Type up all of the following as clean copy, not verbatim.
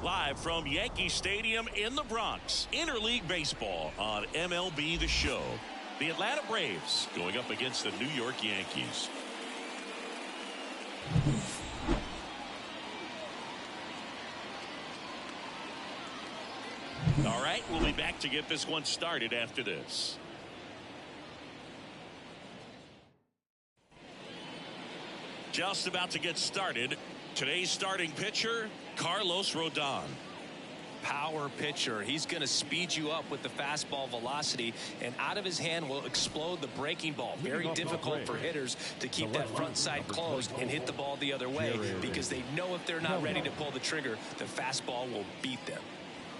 Live from Yankee Stadium in the Bronx, interleague baseball on MLB The Show. The Atlanta Braves going up against the New York Yankees. All right, we'll be back to get this one started after this. Just about to get started. Today's starting pitcher, Carlos Rodon. Power pitcher. He's going to speed you up with the fastball velocity, and out of his hand will explode the breaking ball. Very difficult for hitters to keep that front side closed and hit the ball the other way, because they know if they're not ready to pull the trigger, the fastball will beat them.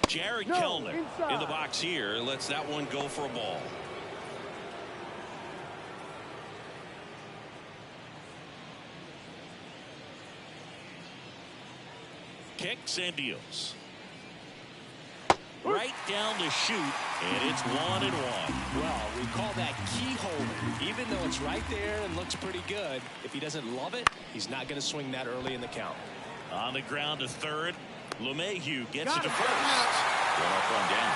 Jared Kelenic in the box here lets that one go for a ball. Kicks and deals. Right down the chute, and it's 1-1. Well, we call that keyhole. Even though it's right there and looks pretty good, if he doesn't love it, he's not going to swing that early in the count. On the ground to third. LeMahieu gets it to first. One up, one down.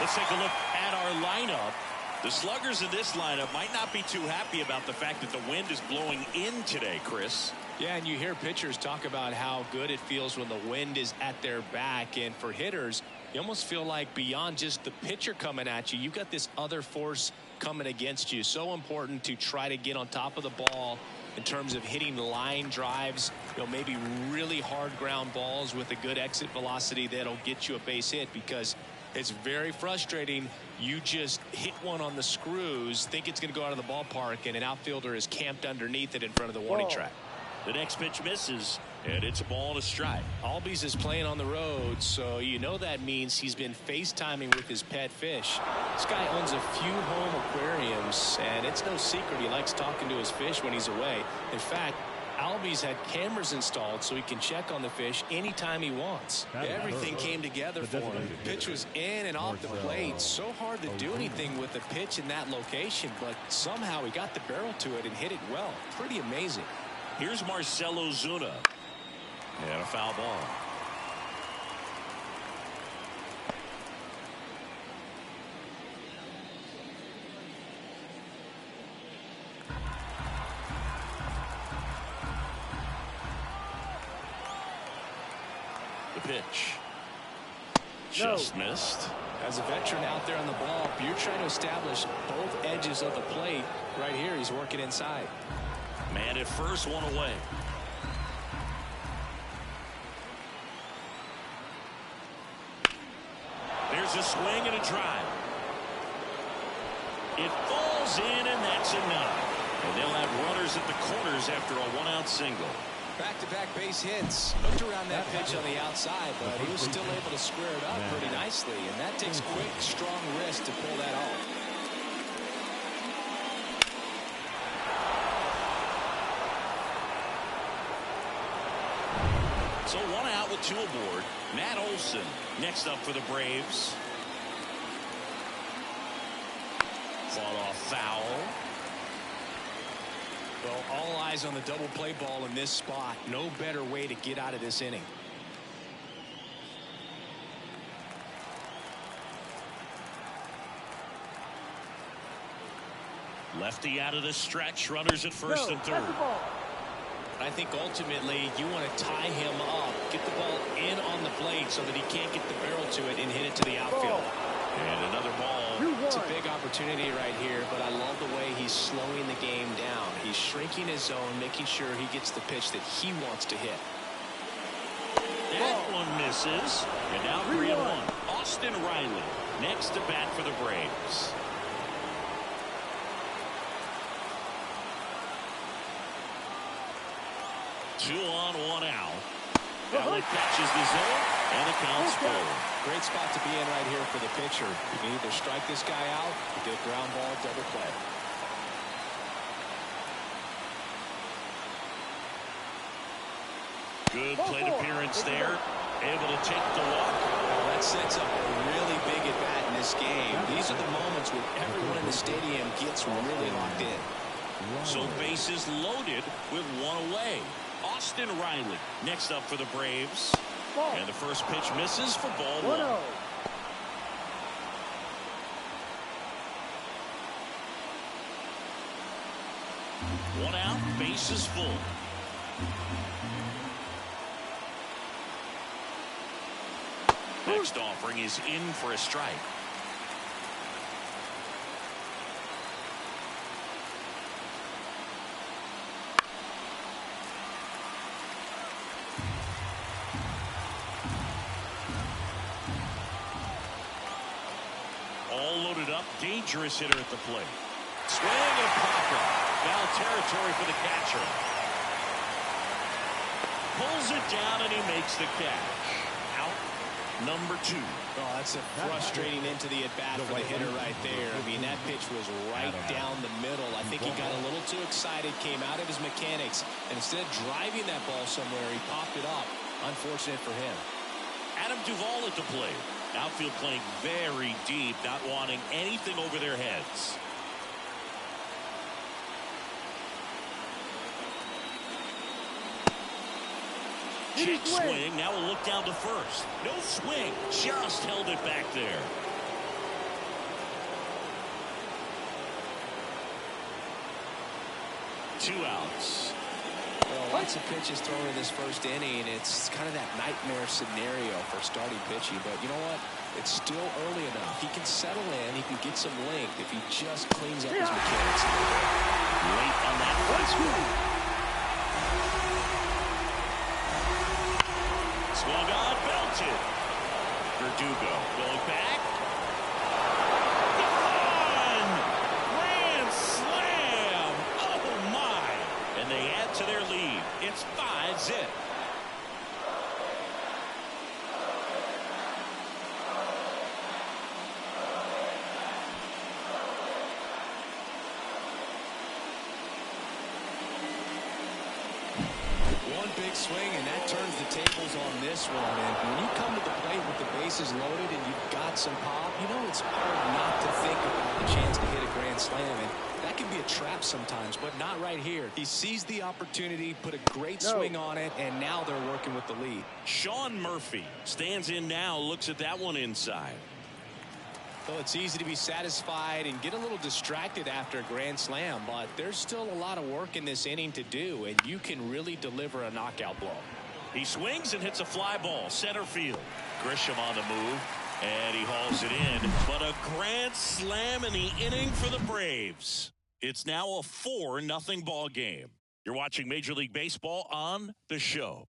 Let's take a look at our lineup. The sluggers in this lineup might not be too happy about the fact that the wind is blowing in today, Chris. Yeah, and you hear pitchers talk about how good it feels when the wind is at their back. And for hitters, you almost feel like beyond just the pitcher coming at you, you've got this other force coming against you. So important to try to get on top of the ball in terms of hitting line drives, maybe really hard ground balls with a good exit velocity that'll get you a base hit, because it's very frustrating. You just hit one on the screws, think it's going to go out of the ballpark, and an outfielder is camped underneath it in front of the warning track. The next pitch misses, and it's a ball and a strike. Albies is playing on the road, so that means he's been FaceTiming with his pet fish. This guy owns a few home aquariums, and it's no secret he likes talking to his fish when he's away. In fact, Albies had cameras installed so he can check on the fish anytime he wants. Everything came together for him. The pitch was in and off the plate. So hard to do anything with the pitch in that location, but somehow he got the barrel to it and hit it well. Pretty amazing. Here's Marcell Ozuna. And a foul ball. The pitch. Just missed. As a veteran out there on the ball, you're trying to establish both edges of the plate. Right here, he's working inside. Man at first, one away. There's a swing and a drive. It falls in, and that's a knock. And they'll have runners at the corners after a one-out single. Back-to-back base hits. Hooked around that pitch on the outside, but he was still able to square it up pretty nicely. And that takes quick, strong wrist to pull that off. So one out with two aboard. Matt Olson next up for the Braves. Fought off foul. Well, all eyes on the double play ball in this spot. No better way to get out of this inning. Lefty out of the stretch. Runners at first and third. I think ultimately you want to tie him up, get the ball in on the plate so that he can't get the barrel to it and hit it to the outfield. And another ball. It's a big opportunity right here, but I love the way he's slowing the game down. He's shrinking his zone, making sure he gets the pitch that he wants to hit. That one misses. And now 3-1. Austin Riley next to bat for the Braves. Two on, one out. Allen catches the zone, and it counts forward. Great spot to be in right here for the pitcher. You can either strike this guy out or get a ground ball double play. Good plate appearance there. Able to take the walk. Well, that sets up a really big at bat in this game. These are the moments when everyone in the stadium gets really locked in. So bases loaded with one away. Austin Riley next up for the Braves. And the first pitch misses for ball 1. One out, bases full. Next offering is in for a strike. All loaded up, dangerous hitter at the plate. Swing and a pop-up. Foul territory for the catcher. Pulls it down and he makes the catch. Out number 2. Oh, that's a frustrating into the at-bat for the hitter right there. I mean, that pitch was right down the middle. I think he got a little too excited, came out of his mechanics, and instead of driving that ball somewhere, he popped it up. Unfortunate for him. Adam Duvall at the plate. Outfield playing very deep, not wanting anything over their heads. Check swing. Now we'll look down to first. No swing. Just held it back there. Two outs. Well, lots of pitches thrown in this first inning. It's kind of that nightmare scenario for starting pitching. But you know what? It's still early enough. He can settle in. He can get some length if he just cleans up his mechanics. Late on that first one. Swung on, belted. Verdugo going back. Gone! Grand slam! Oh my! And they add to their lead. It's 5-zip. Big swing, and that turns the tables on this one. And when you come to the plate with the bases loaded and you've got some pop, you know it's hard not to think about the chance to hit a grand slam. And that can be a trap sometimes, but not right here. He sees the opportunity, put a great swing on it, and now they're working with the lead. Sean Murphy stands in now, looks at that one inside. Well, it's easy to be satisfied and get a little distracted after a grand slam, but there's still a lot of work in this inning to do, and you can really deliver a knockout blow. He swings and hits a fly ball center field. Grisham on the move, and he hauls it in. But a grand slam in the inning for the Braves. It's now a 4-0 ball game. You're watching Major League Baseball on The Show.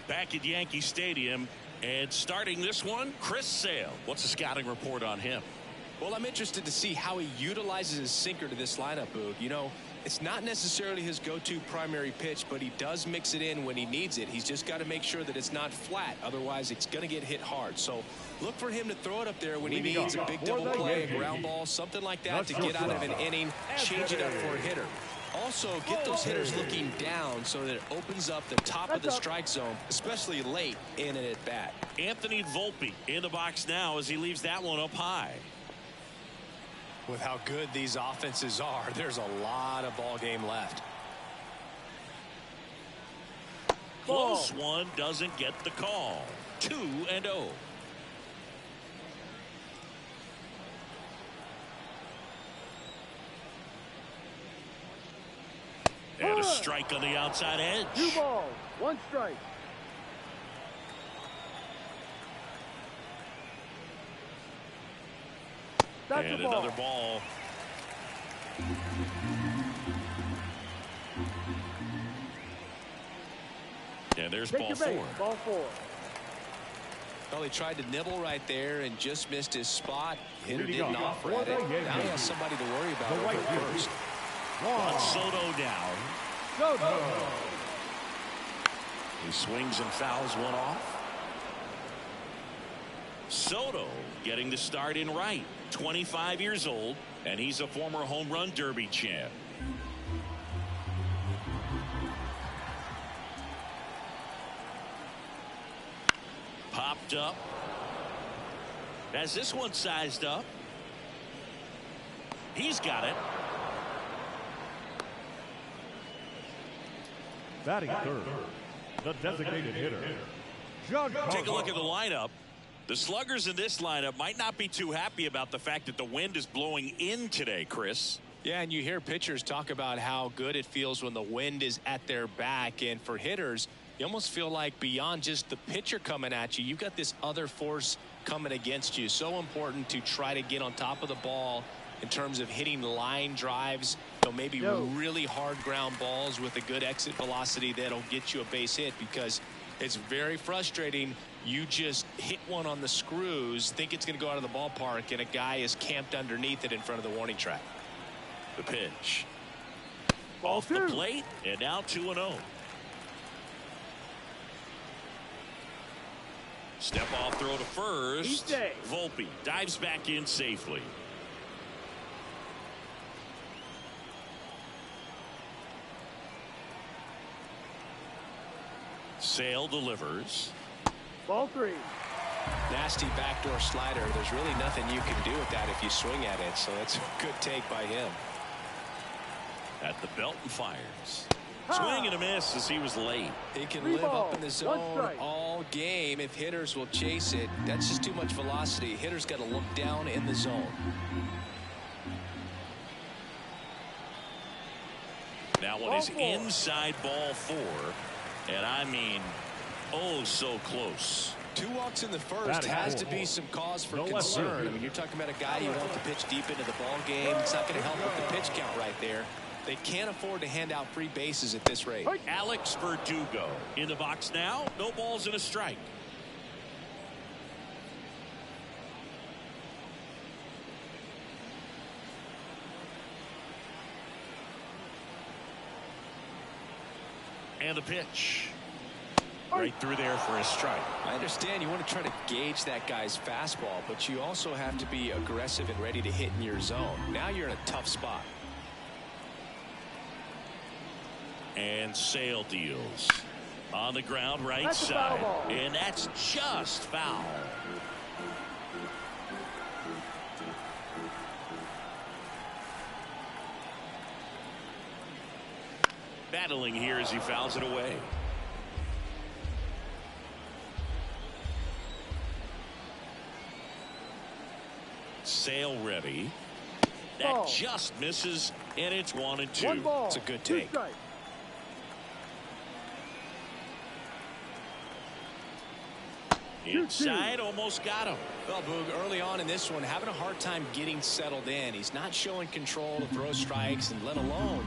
Back at Yankee Stadium, and starting this one, Chris Sale. What's the scouting report on him? Well, I'm interested to see how he utilizes his sinker to this lineup, Boog. You know, it's not necessarily his go-to primary pitch, but he does mix it in when he needs it. He's just got to make sure that it's not flat. Otherwise, it's going to get hit hard. So look for him to throw it up there when he needs a big double play, a ground ball, something like that to get out of an inning, change it up for a hitter. Also, get those hitters looking down so that it opens up the top of the strike zone, especially late in an at-bat. Anthony Volpe in the box now as he leaves that one up high. With how good these offenses are, there's a lot of ball game left. Close one, doesn't get the call. 2-0. And a strike on the outside edge. 2 balls, 1 strike. That's and another ball. And there's ball 4. Ball 4. Well, he tried to nibble right there and just missed his spot. Hitter didn't offer at it. Now he has somebody to worry about over first. Got Soto down. Soto. He swings and fouls one off. Soto getting the start in right. 25 years old, and he's a former home run derby champ. Popped up. Has this one sized up. He's got it. Batting third, the designated hitter, Take a look at the lineup. The sluggers in this lineup might not be too happy about the fact that the wind is blowing in today, Chris. Yeah, and you hear pitchers talk about how good it feels when the wind is at their back. And for hitters, you almost feel like beyond just the pitcher coming at you, you've got this other force coming against you. So important to try to get on top of the ball in terms of hitting line drives, maybe really hard ground balls with a good exit velocity that'll get you a base hit, because it's very frustrating. You just hit one on the screws, think it's going to go out of the ballpark, and a guy is camped underneath it in front of the warning track. The pitch. Off the plate, and now 2-0. Step off throw to first. Este. Volpe dives back in safely. Sale delivers. Ball 3. Nasty backdoor slider. There's really nothing you can do with that if you swing at it, so that's a good take by him. At the belt and fires. Swing and a miss as he was late. He can live up in the zone all game if hitters will chase it. That's just too much velocity. Hitters got to look down in the zone. That one is inside ball 4. And I mean, oh, so close. 2 walks in the first has to be some cause for concern. I mean, you're talking about a guy you want to pitch deep into the ball game. It's not going to help with the pitch count right there. They can't afford to hand out free bases at this rate. Alex Verdugo in the box now. No balls and a strike. And the pitch. Right through there for a strike. I understand you want to try to gauge that guy's fastball, but you also have to be aggressive and ready to hit in your zone. Now you're in a tough spot. And Sale deals. On the ground right side. And that's just foul. Battling here as he fouls it away. Sale ready. That just misses, and it's 1-2. It's a good take. Inside, almost got him. Well, Boog, early on in this one, having a hard time getting settled in. He's not showing control to throw strikes, and let alone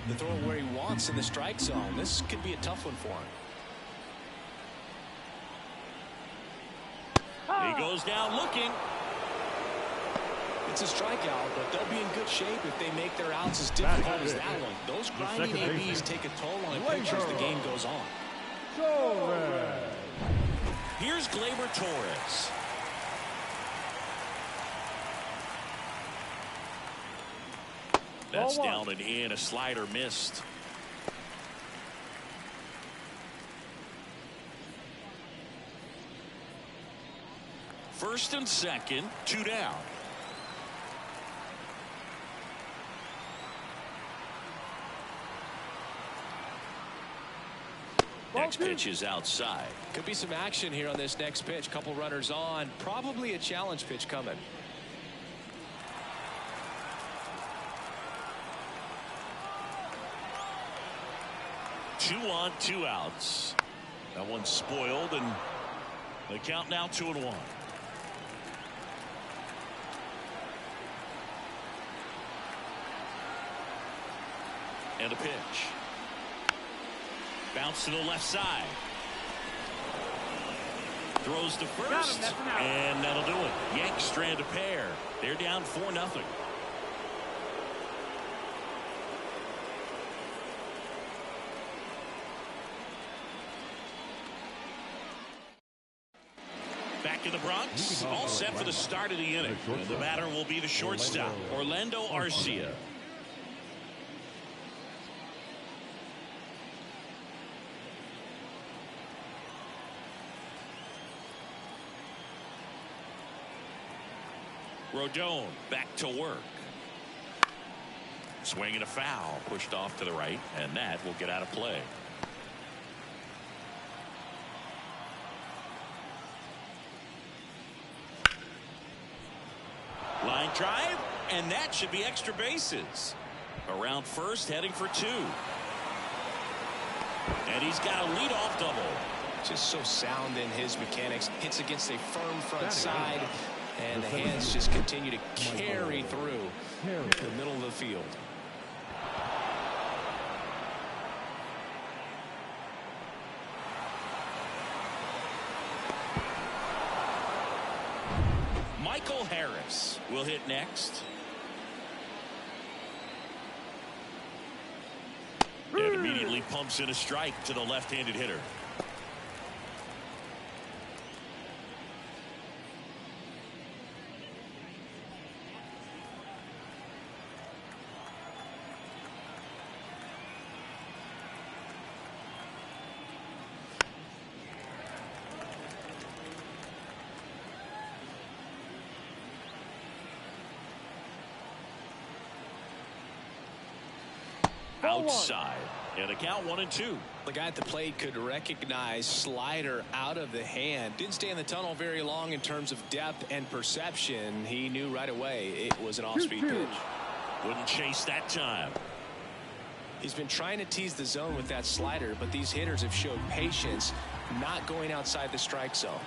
to throw where he wants in the strike zone. This could be a tough one for him. He goes down looking. It's a strikeout, but they'll be in good shape if they make their outs as difficult as that one. Those grinding ABs take a toll on a pitcher as the game goes on. Here's Gleyber Torres. That's down and in. A slider missed. First and second, 2 down. Next pitch is outside. Could be some action here on this next pitch. Couple runners on. Probably a challenge pitch coming. Two on, 2 outs. That one's spoiled, and the count now 2-1. And a pitch. Bounce to the left side. Throws to first, and that'll do it. Yanks strand a pair. They're down 4-0. Back in the Bronx, all set for the start of the inning. And the batter will be the shortstop, Orlando Arcia. Rodon back to work. Swinging a foul, pushed off to the right, and that will get out of play. Line drive, and that should be extra bases. Around first, heading for 2. And he's got a leadoff double. Just so sound in his mechanics. Hits against a firm front side, and the hands just continue to carry through the middle of the field. Michael Harris will hit next. And immediately pumps in a strike to the left-handed hitter. Outside, and a count 1-2. The guy at the plate could recognize slider out of the hand. Didn't stay in the tunnel very long in terms of depth and perception. He knew right away it was an off-speed pitch. Wouldn't chase that time. He's been trying to tease the zone with that slider, but these hitters have showed patience, not going outside the strike zone.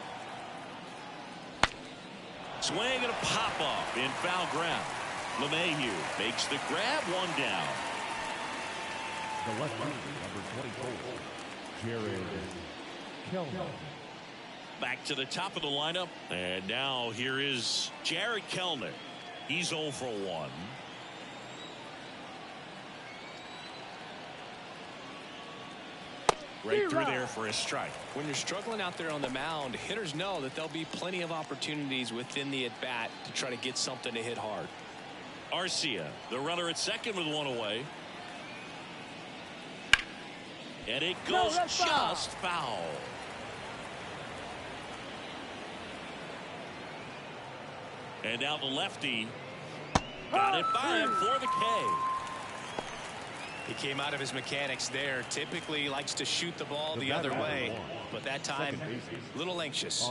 Swing and a pop-up in foul ground. LeMahieu makes the grab, 1 down. The left fielder, number 24, Jared Kellner. Back to the top of the lineup, and now here is Jared Kellner. He's 0 for 1. Right through there for a strike. When you're struggling out there on the mound, hitters know that there'll be plenty of opportunities within the at-bat to try to get something to hit hard. Arcia, the runner at second with 1 away. And it goes just foul. And now the lefty got it by him for the K. He came out of his mechanics there. Typically likes to shoot the ball the other way, but that time a little anxious.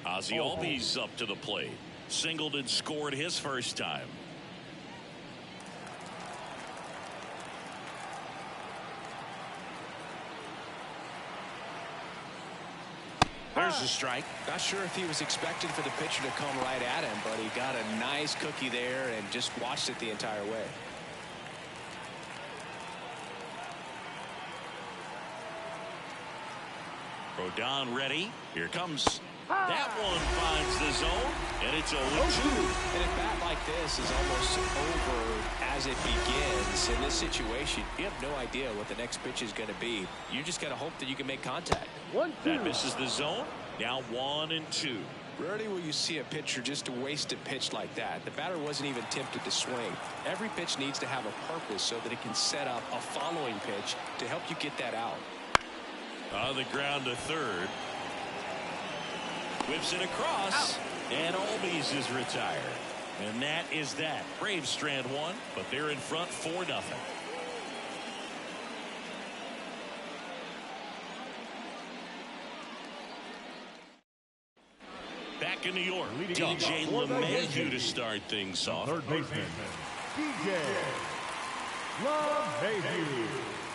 Ozzie Albies up to the plate. Singled and scored his first time. There's a strike. Not sure if he was expected for the pitcher to come right at him, but he got a nice cookie there and just watched it the entire way. Rodon ready. Here comes. That one finds the zone, and it's 0-2. And a bat like this is almost over as it begins. In this situation, you have no idea what the next pitch is going to be. You just got to hope that you can make contact. That misses the zone. Now 1-2. Rarely will you see a pitcher just waste a pitch like that. The batter wasn't even tempted to swing. Every pitch needs to have a purpose so that it can set up a following pitch to help you get that out. On the ground to third. Whips it across, and Albies is retired. And that is that. Braves strand 1, but they're in front 4-0. Back in New York, DJ LeMahieu to start things off. Third baseman, DJ LeMahieu.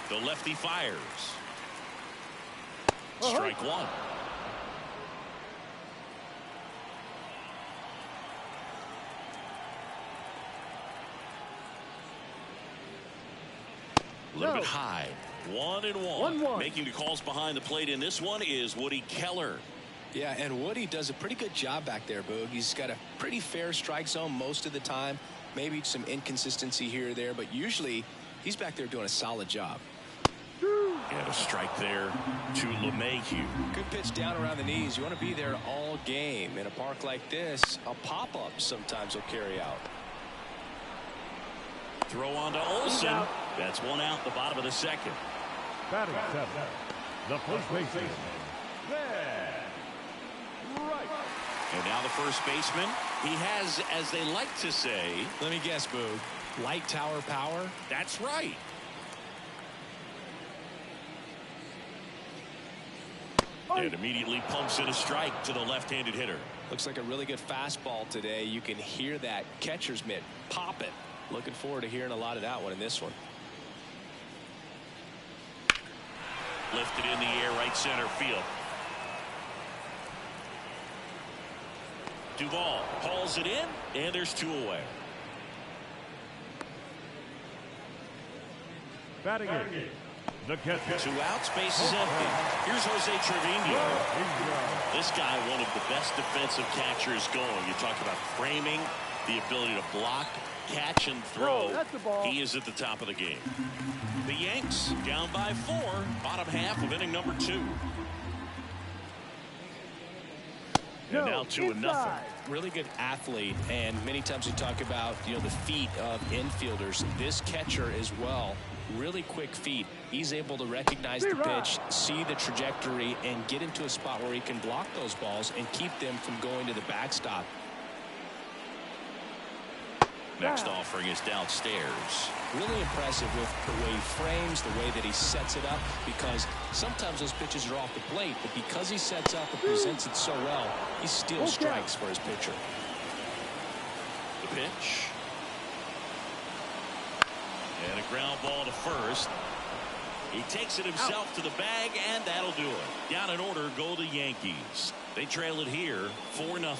The lefty fires. Strike 1. A little bit high. 1-1. Making the calls behind the plate in this one is Woody Keller. Yeah, and Woody does a pretty good job back there, Boog. He's got a pretty fair strike zone most of the time. Maybe some inconsistency here or there, but usually he's back there doing a solid job. And a strike there to LeMahieu. Good pitch down around the knees. You want to be there all game. In a park like this, a pop-up sometimes will carry out. Throw on to Olsen. That's 1 out, the bottom of the second. Batting 7, the first baseman, right. And now the first baseman, he has, as they like to say, let me guess, Boog, light tower power? That's right. And immediately pumps in a strike to the left-handed hitter. Looks like a really good fastball today. You can hear that catcher's mitt pop it. Looking forward to hearing a lot of that one in this one. Lifted in the air, right center field. Duvall hauls it in, and there's 2 away. Batting in, the catcher. 2 outs, base is empty. Here's Jose Trevino. This guy, one of the best defensive catchers going. You talk about framing, the ability to block, catch, and throw. He is at the top of the game. The Yanks down by 4, bottom half of inning number 2. And now 2-0. Really good athlete, and many times we talk about, you know, the feet of infielders. This catcher as well, really quick feet. He's able to recognize the pitch, see the trajectory, and get into a spot where he can block those balls and keep them from going to the backstop. Next offering is downstairs. Really impressive with the way he frames, the way that he sets it up, because sometimes those pitches are off the plate, but because he sets up and presents it so well, he still strikes for his pitcher. The pitch. And a ground ball to first. He takes it himself to the bag, and that'll do it. Down in order go the Yankees. They trail it here 4-0.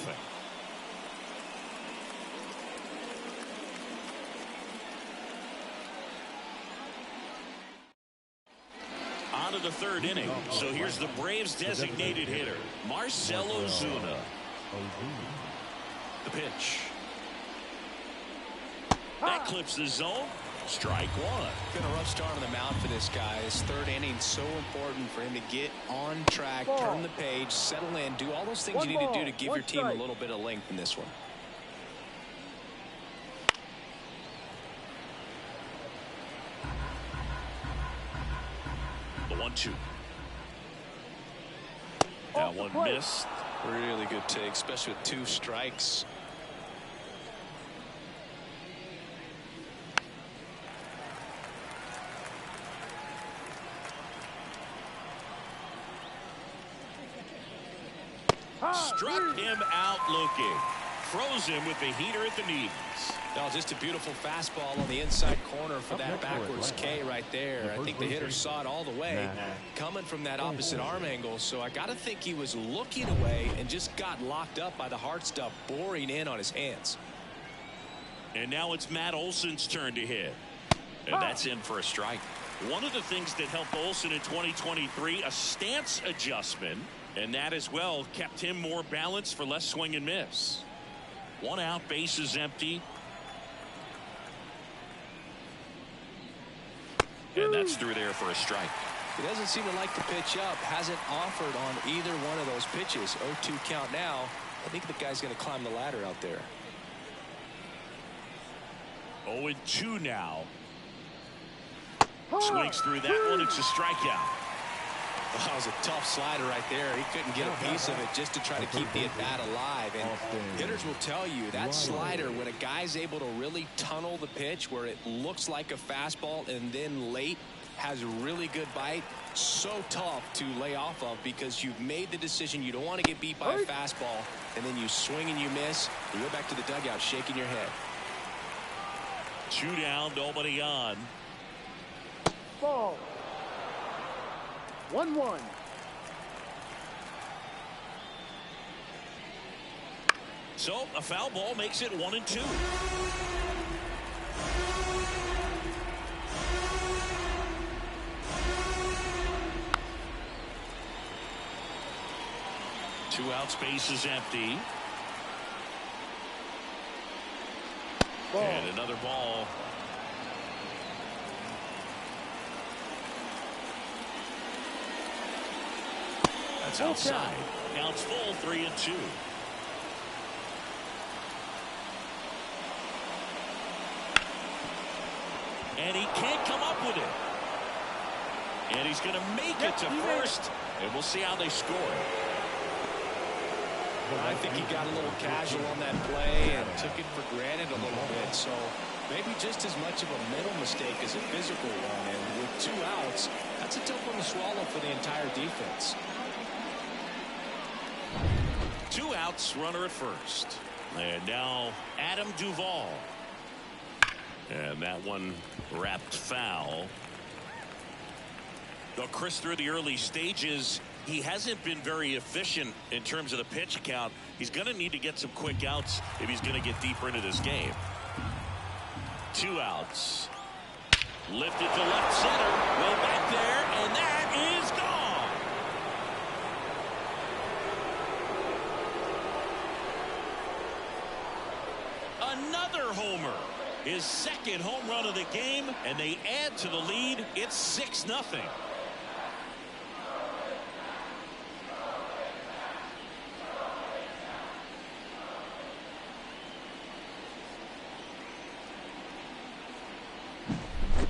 On to the 3rd inning. So here's the Braves designated hitter, Marcell Ozuna. The pitch. That clips the zone. Strike 1. Been a rough start on the mound for this guy. His 3rd inning, so important for him to get on track, turn the page, settle in, do all those things you need to do to give your team a little bit of length in this one. The 1-2. That one missed. Really good take, especially with 2 strikes. Struck him out looking. Froze him with the heater at the knees. Oh, just a beautiful fastball on the inside corner for that backwards K right there. I think the hitter saw it all the way coming from that opposite arm angle. So I got to think he was looking away and just got locked up by the hard stuff boring in on his hands. And now it's Matt Olson's turn to hit. And that's in for a strike. One of the things that helped Olson in 2023, a stance adjustment. And that as well kept him more balanced for less swing and miss. 1 out, base is empty. And that's through there for a strike. He doesn't seem to like the pitch up. Hasn't offered on either one of those pitches. 0-2 count now. I think the guy's going to climb the ladder out there. 0-2 now. Swings through that one. It's a strikeout. That was a tough slider right there. He couldn't get a piece of it just to try to keep the at-bat alive. And hitters will tell you that slider, when a guy's able to really tunnel the pitch where it looks like a fastball and then late has a really good bite, so tough to lay off of because you've made the decision you don't want to get beat by a fastball, and then you swing and you miss. You go back to the dugout shaking your head. 2 down, nobody on. Ball. 1-1. So a foul ball makes it 1-2. Two out, space is empty. Ball. And another ball. That's outside. Counts full, 3-2. And he can't come up with it. And he's going to make it to first. And we'll see how they score. I think he got a little casual on that play and took it for granted a little bit. So maybe just as much of a mental mistake as a physical one. And with 2 outs, that's a tough one to swallow for the entire defense. 2 outs, runner at first. And now Adam Duvall. And that one wrapped foul. Though Chris, through the early stages, he hasn't been very efficient in terms of the pitch count. He's going to need to get some quick outs if he's going to get deeper into this game. 2 outs. Lifted to left center. Way back there, and that is gone. Another homer. His second home run of the game, and they add to the lead. It's 6-0.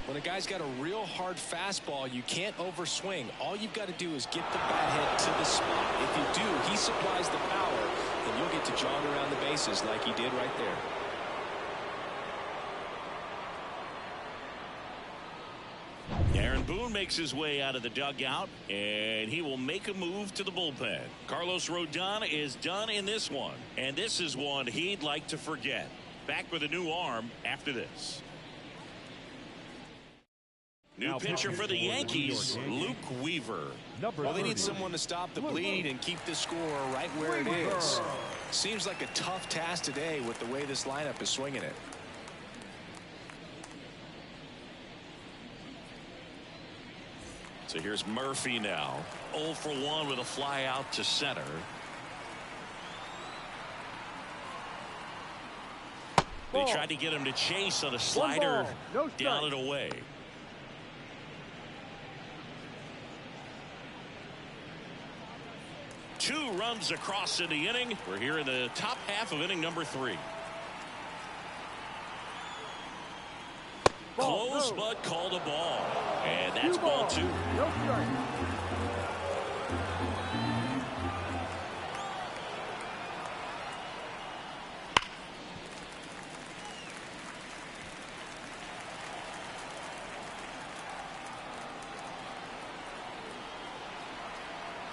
When a guy's got a real hard fastball, you can't overswing. All you've got to do is get the bat head to the spot. If you do, he supplies the power, and you'll get to jog around the bases like he did right there. Aaron Boone makes his way out of the dugout, and he will make a move to the bullpen. Carlos Rodon is done in this one, and this is one he'd like to forget. Back with a new arm after this. New pitcher for the Yankees, Luke Weaver. Well, they need someone to stop the bleed and keep the score right where it is. Seems like a tough task today with the way this lineup is swinging it. So here's Murphy now. 0 for 1 with a fly out to center. They tried to get him to chase on a slider, down and away. Two runs across in the inning. We're here in the top half of inning number 3. Close, but called a ball. And that's ball 2. No strike.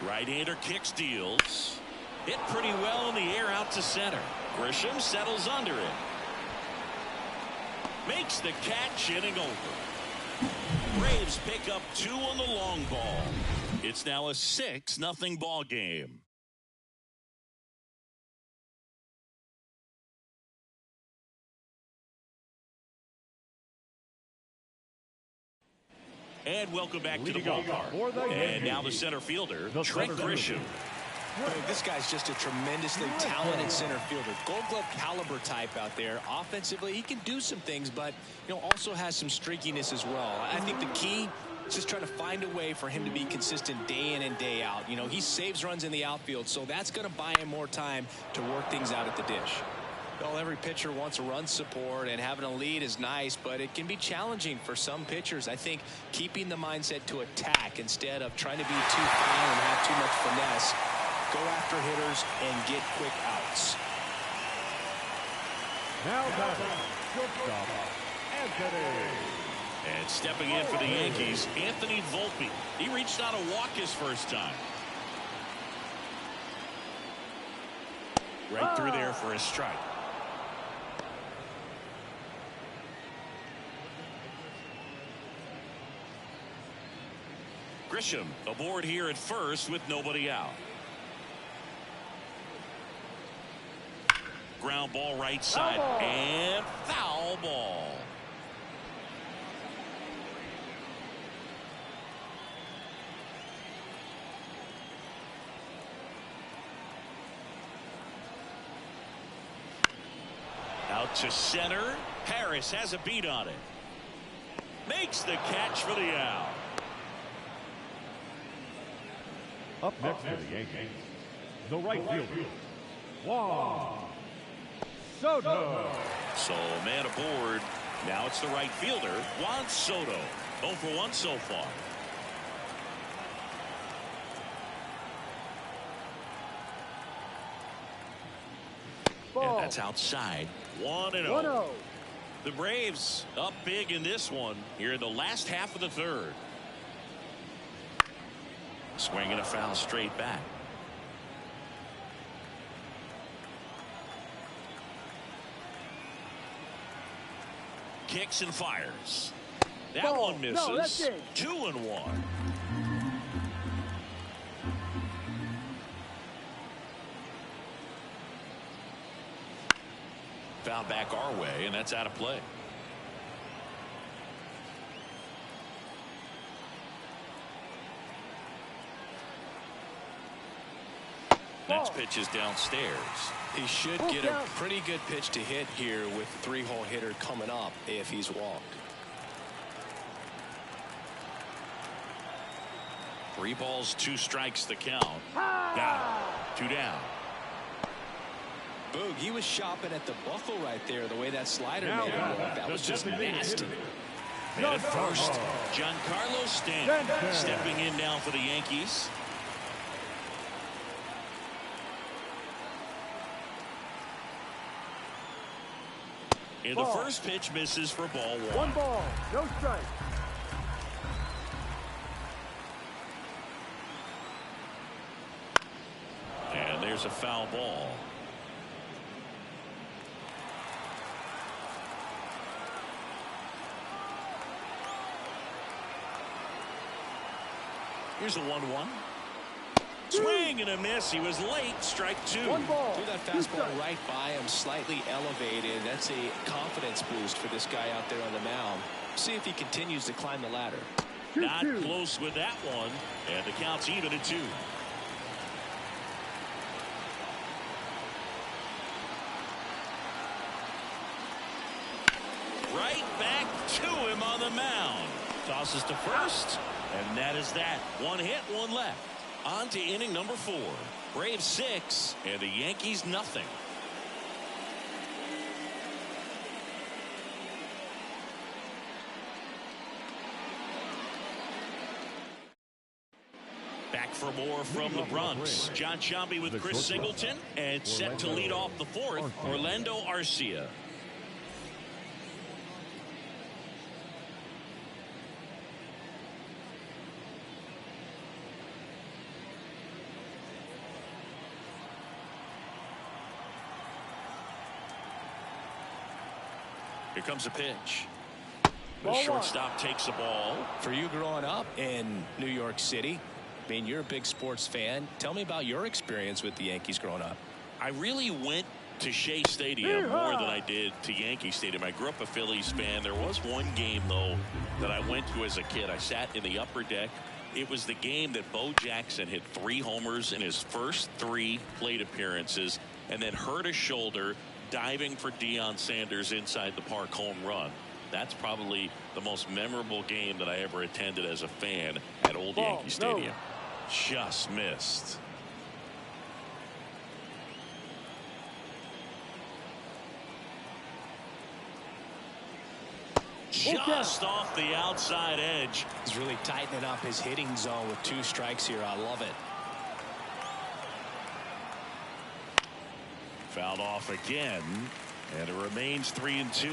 Right-hander kicks, deals. Hit pretty well in the air out to center. Grisham settles under it. Makes the catch, inning over. Braves pick up 2 on the long ball. It's now a 6-0 ball game. And welcome back to the ballpark. And now the center fielder, Trent Grisham. This guy's just a tremendously talented center fielder. Gold Glove caliber type out there. Offensively, he can do some things, but also has some streakiness as well. I think the key is just trying to find a way for him to be consistent day in and day out. He saves runs in the outfield, so that's going to buy him more time to work things out at the dish. Well, every pitcher wants a run support, and having a lead is nice, but it can be challenging for some pitchers. I think keeping the mindset to attack instead of trying to be too fine and have too much finesse. Go after hitters and get quick outs. Now batting, shortstop, Anthony. And stepping in for the Yankees, Anthony Volpe. He reached out to walk his first time. Right through there for a strike. Grisham aboard here at first with nobody out. Ground ball right side and foul ball. Out to center. Harris has a beat on it. Makes the catch for the out. Up next for the Yankees, the right fielder, Juan Soto. So man aboard. Now it's the right fielder, Juan Soto. 0 for 1 so far. And that's outside. 1-0. The Braves up big in this one here in the last half of the third. Swinging a foul straight back. kicks and fires. That Ball. one misses. No, that's it. 2-1. Foul back our way, and that's out of play. Next pitch is downstairs. He should get a pretty good pitch to hit here with the 3-hole hitter coming up if he's walked. 3 balls, 2 strikes the count. Got it. 2 down. Boog, he was shopping at the buckle right there, the way that slider made him look. That was just nasty. And at first, Giancarlo Stanton stepping in now for the Yankees. And the first pitch misses for ball 1. 1 ball, no strike. And there's a foul ball. Here's a 1-1. Swing and a miss. He was late. Strike 2. 1 ball. Threw that fastball right by him, slightly elevated. That's a confidence boost for this guy out there on the mound. See if he continues to climb the ladder. Not close with that one. And the count's even at 2. Right back to him on the mound. Tosses to first. And that is that. 1 hit, 1 left. On to inning number 4. Braves 6 and the Yankees nothing. Back for more from the Bronx. John Sciambi with Chris Singleton, and set to lead off the 4th, Orlando Arcia. Here comes a pitch. The shortstop takes the ball. For you growing up in New York City, I mean, you're a big sports fan. Tell me about your experience with the Yankees growing up. I really went to Shea Stadium more than I did to Yankee Stadium. I grew up a Phillies fan. There was one game, though, that I went to as a kid. I sat in the upper deck. It was the game that Bo Jackson hit 3 homers in his first 3 plate appearances and then hurt his shoulder diving for Deion Sanders inside the park home run. That's probably the most memorable game that I ever attended as a fan at Old Yankee Stadium. Just missed. Just off the outside edge. He's really tightening up his hitting zone with 2 strikes here. I love it. Fouled off again, and it remains 3-2.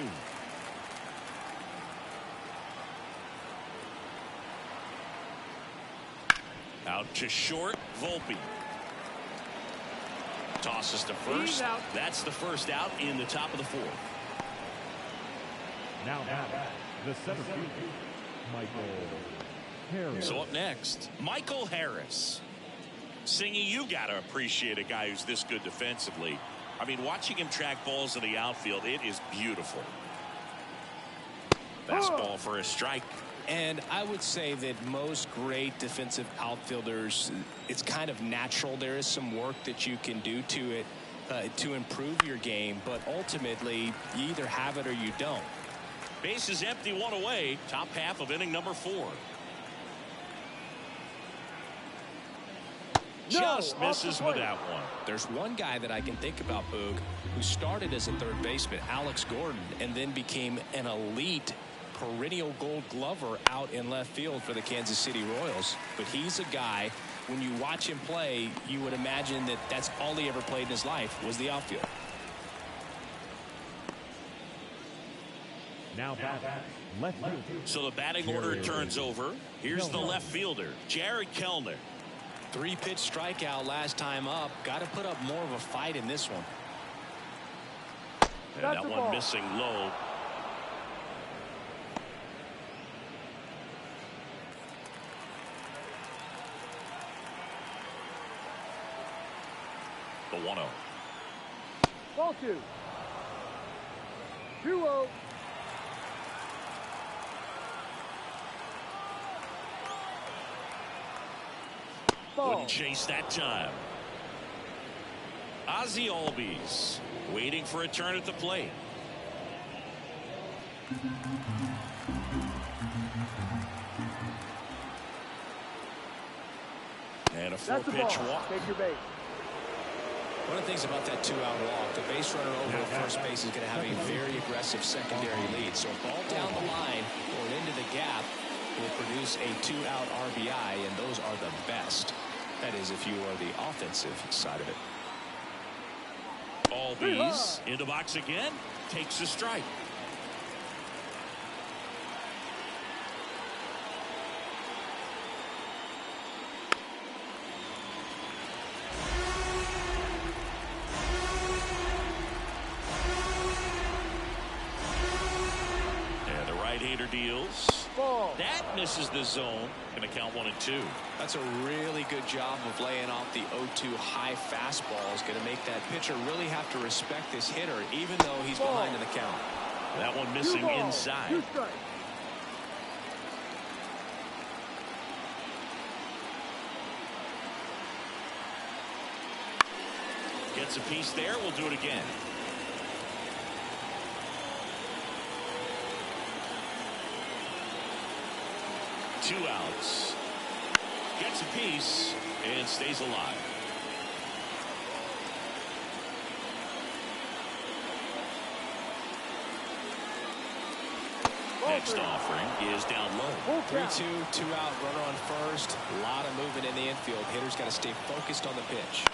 Out to short, Volpe. Tosses to first. That's the first out in the top of the 4th. Now the center fielder, Michael Harris. So up next, Michael Harris. Singy, you got to appreciate a guy who's this good defensively. I mean, watching him track balls in the outfield, it is beautiful. Fastball for a strike. And I would say that most great defensive outfielders, it's kind of natural. There is some work that you can do to it to improve your game, but ultimately you either have it or you don't. Base is empty, 1 away. Top half of inning number 4. Just misses with that one. There's one guy that I can think about, Boog, who started as a third baseman, Alex Gordon, and then became an elite perennial Gold Glover out in left field for the Kansas City Royals. But he's a guy, when you watch him play, you would imagine that that's all he ever played in his life was the outfield. Now left fielder. So the batting order turns over. Here's the left fielder, Jared Kellner. 3-pitch strikeout last time up. Got to put up more of a fight in this one. And that one missing low. The 1-0. Ball 2. 2-0. Wouldn't chase that time. Ozzie Albies waiting for a turn at the plate. And a 4-pitch walk. Take your base. One of the things about that 2-out walk, the base runner over at first base is going to have a very aggressive secondary lead. So a ball down the line or into the gap will produce a 2-out RBI, and those are the best. That is, if you are the offensive side of it. Albies in the box again, takes a strike. And the right-hander deals. Ball. That misses the zone. Going to count 1-2. That's a really good job of laying off the 0-2 high fastball. Is going to make that pitcher really have to respect this hitter, even though he's behind in the count. That one missing inside. 2 strikes. Gets a piece there. We'll do it again. Two outs. Gets a piece and stays alive. Next offering is down low. 3-2, 2-out, runner on first. A lot of movement in the infield. Hitter's got to stay focused on the pitch.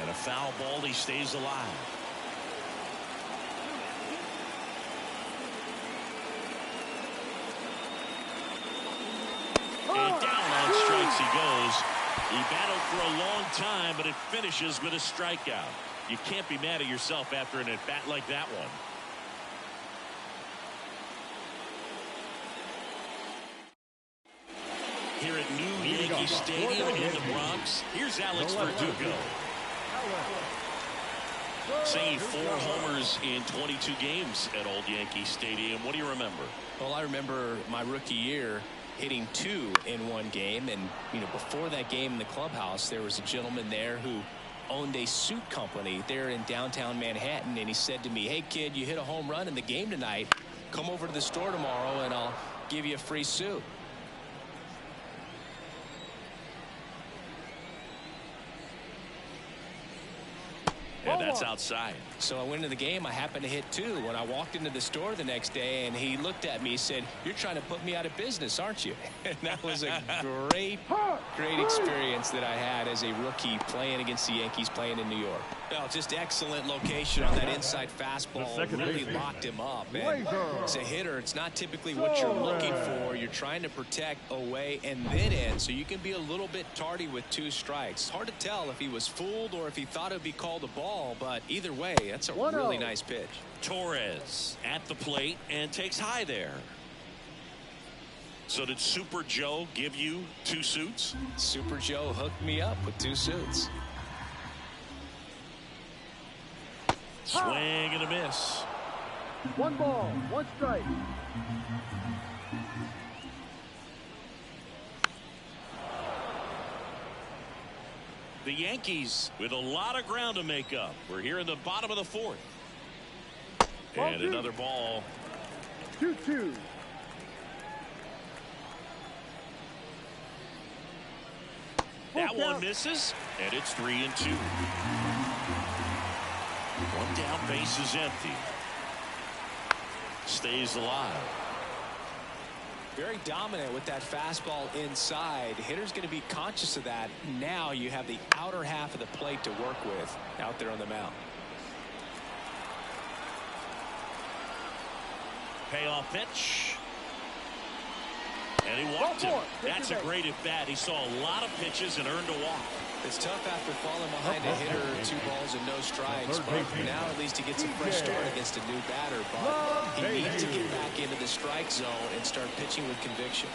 And a foul ball. He stays alive. And down on strikes he goes. He battled for a long time, but it finishes with a strikeout. You can't be mad at yourself after an at-bat like that one. Here at New Yankee Stadium in the Bronx, here's Alex Verdugo. Saying 4 homers in 22 games at Old Yankee Stadium. What do you remember? Well, I remember my rookie year hitting 2 in one game, and before that game in the clubhouse, there was a gentleman there who owned a suit company there in downtown Manhattan, and he said to me, "Hey kid, you hit a home run in the game tonight. Come over to the store tomorrow and I'll give you a free suit." And that's outside. So I went into the game. I happened to hit 2 when I walked into the store the next day, and he looked at me and said, "You're trying to put me out of business, aren't you?" And that was a great experience that I had as a rookie playing against the Yankees, playing in New York. Well, just excellent location on that inside fastball. Really locked him up. And as a hitter, it's not typically what you're looking for. You're trying to protect away and then in, so you can be a little bit tardy with 2 strikes. Hard to tell if he was fooled or if he thought it would be called a ball, but either way, that's a really nice pitch. Torres at the plate and takes high there. So did Super Joe give you 2 suits? Super Joe hooked me up with 2 suits. Swing and a miss. 1 ball, 1 strike. The Yankees with a lot of ground to make up. We're here in the bottom of the 4th. And another ball. 2-2. That one misses, and it's 3-2. One down, base is empty. Stays alive. Very dominant with that fastball inside. Hitter's going to be conscious of that. Now you have the outer half of the plate to work with out there on the mound. Payoff pitch. And he walked him. That's a great at bat. He saw a lot of pitches and earned a walk. It's tough after falling behind a hitter, 2 balls and no strikes, but now at least he gets a fresh start against a new batter. But he needs to get back into the strike zone and start pitching with conviction.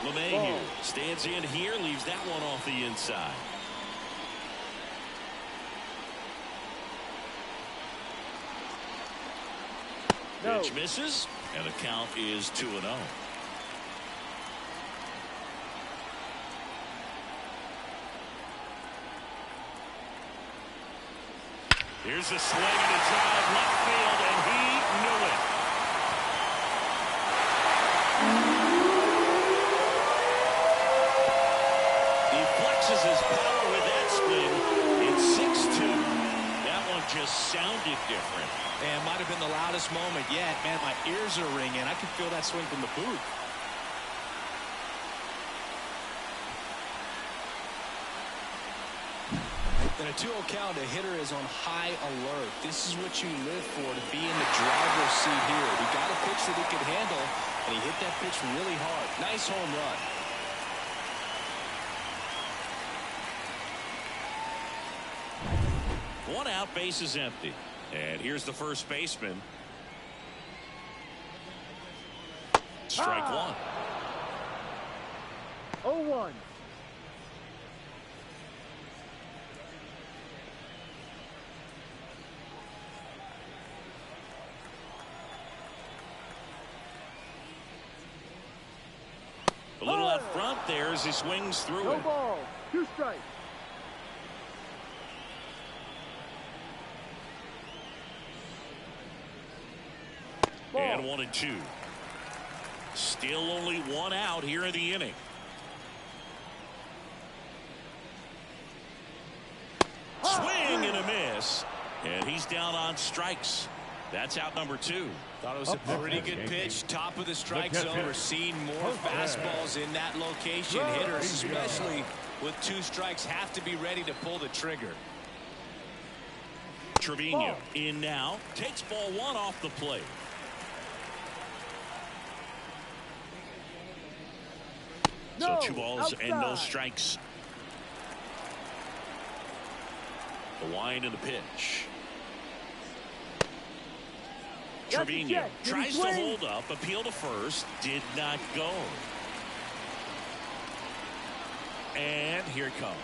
LeMahieu stands in here, leaves that one off the inside. No. Pitch misses, and the count is 2-0. Here's a swing and a drive left field, and he knew it. He flexes his power with that swing. It's 6-2. That one just sounded different. Man, might have been the loudest moment yet. Man, my ears are ringing. I can feel that swing from the booth. In a 2-0 count, a hitter is on high alert. This is what you live for, to be in the driver's seat here. He got a pitch that he could handle, and he hit that pitch really hard. Nice home run. One out, base is empty. And here's the first baseman. Strike one. 0-1. A little out front there as he swings through No it. ball. 2 strikes. And 1-2. Still only one out here in the inning. Swing and a miss. And he's down on strikes. That's out number 2. Thought it was a pretty good pitch. Top of the strike zone. We're seeing more fastballs in that location. Hitters, especially with 2 strikes, have to be ready to pull the trigger. Trevino in now. Takes ball 1 off the plate. So 2 balls and no strikes. The wind and the pitch. Trevino tries to hold up, appeal to first, did not go. And here it comes.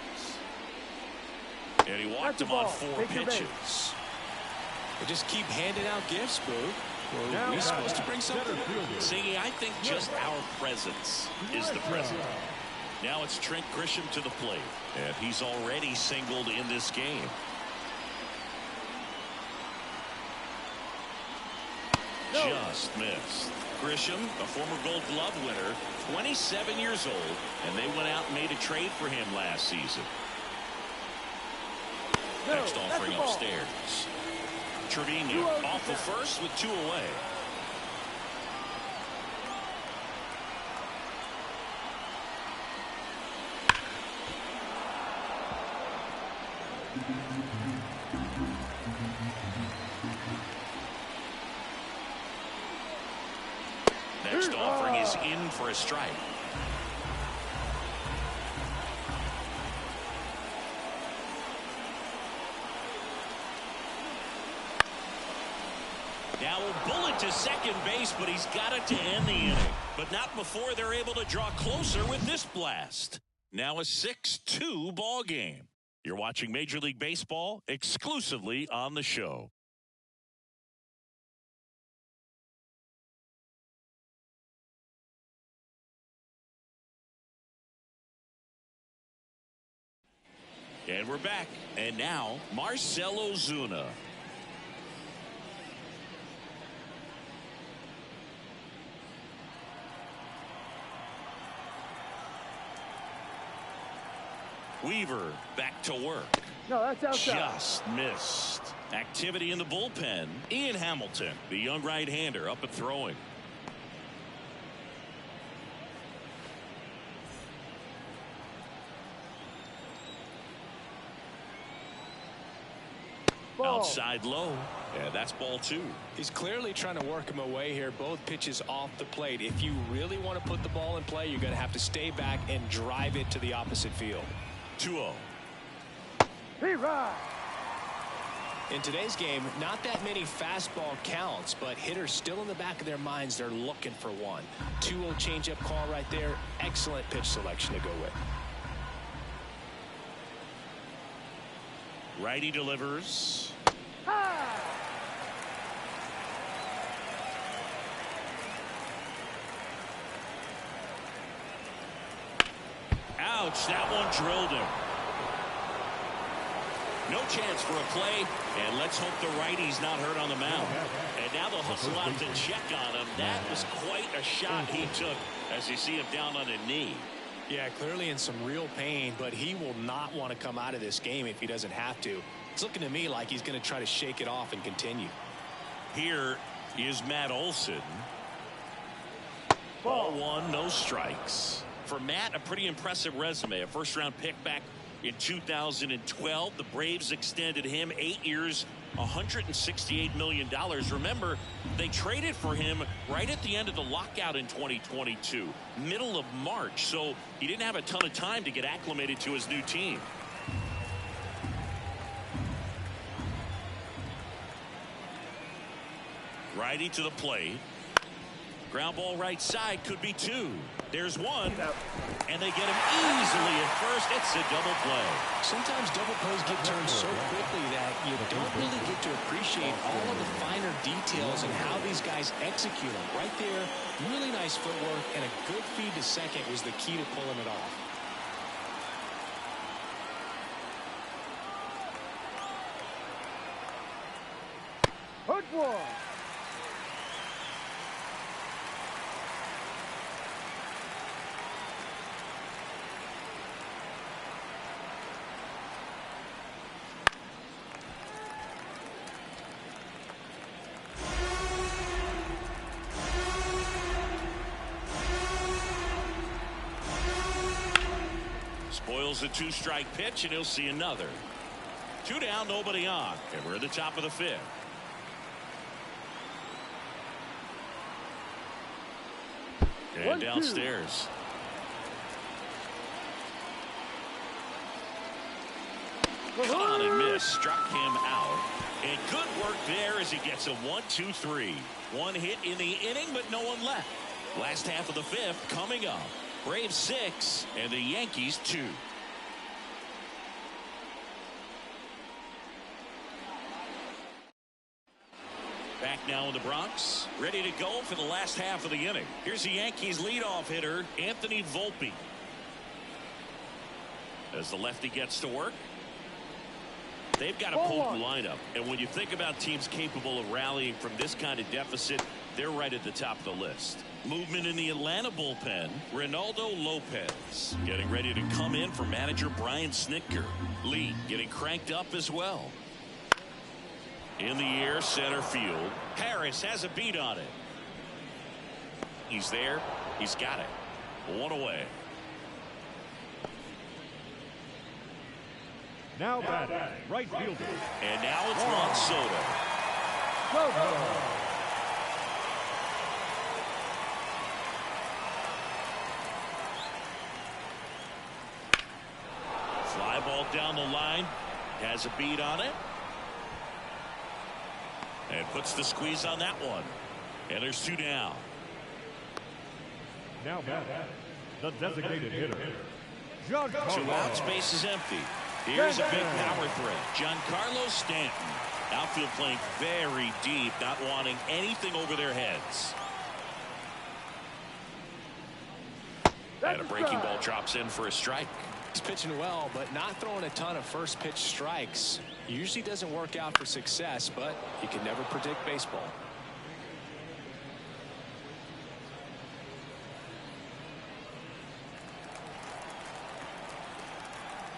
And he walked him on 4 pitches. They just keep handing out gifts, Boo. Well, we're supposed to bring something. See, I think just our presence is the present. Now it's Trent Grisham to the plate, and he's already singled in this game. Just missed. Grisham, a former Gold Glove winner, 27 years old, and they went out and made a trade for him last season. Next offering upstairs. Trevino off the first with 2 away. Next offering is in for a strike. Now a bullet to second base, but he's got it to end the inning. But not before they're able to draw closer with this blast. Now a 6-2 ball game. You're watching Major League Baseball exclusively on the show. And we're back. And now Marcell Ozuna. Weaver back to work. No, that's outside. Just missed. Activity in the bullpen. Ian Hamilton, the young right-hander, up and throwing. Ball. Outside low. And that's ball 2. He's clearly trying to work him away here. Both pitches off the plate. If you really want to put the ball in play, you're going to have to stay back and drive it to the opposite field. 2-0. He right. In today's game, not that many fastball counts, but hitters still in the back of their minds, they're looking for one. 2-0 changeup call right there. Excellent pitch selection to go with. Righty delivers. Ouch, that one drilled him. No chance for a play, and let's hope the righty's not hurt on the mound. And now they'll hustle out to check on him. That was quite a shot he took as you see him down on a knee. Yeah, clearly in some real pain, but he will not want to come out of this game if he doesn't have to. It's looking to me like he's going to try to shake it off and continue. Here is Matt Olson. Ball one, no strikes. For Matt, a pretty impressive resume. A first-round pick back in 2012. The Braves extended him 8 years, $168 million. Remember, they traded for him right at the end of the lockout in 2022, middle of March. So he didn't have a ton of time to get acclimated to his new team. Righty to the plate. Ground ball right side, could be two. There's one, and they get him easily at first. It's a double play. Sometimes double plays get turned so quickly that you don't really get to appreciate all of the finer details and how these guys execute them. Right there, really nice footwork, and a good feed to second was the key to pulling it off. Hard one. Spoils a two-strike pitch, and he'll see another. 2 down, nobody on, and we're at the top of the 5th. And downstairs. Cut on and miss. Struck him out. And good work there as he gets a 1-2-3. One hit in the inning, but no one left. Last half of the 5th coming up. Braves 6 and the Yankees 2. Back now in the Bronx, ready to go for the last half of the inning. Here's the Yankees leadoff hitter, Anthony Volpe. As the lefty gets to work, they've got a potent lineup. And when you think about teams capable of rallying from this kind of deficit, they're right at the top of the list. Movement in the Atlanta bullpen, Reynaldo Lopez getting ready to come in for manager Brian Snitker. Lee getting cranked up as well. In the air, center field. Harris has a beat on it. He's there. He's got it. 1 away. Now batting, right fielder. And now it's Juan Soto. Fly ball down the line. Has a beat on it. And puts the squeeze on that one. And there's 2 down. Now batting, the designated hitter. 2 outs, base is empty. Here's a big power threat. Giancarlo Stanton. Outfield playing very deep, not wanting anything over their heads. And a breaking ball drops in for a strike. He's pitching well, but not throwing a ton of first pitch strikes. Usually doesn't work out for success, but you can never predict baseball.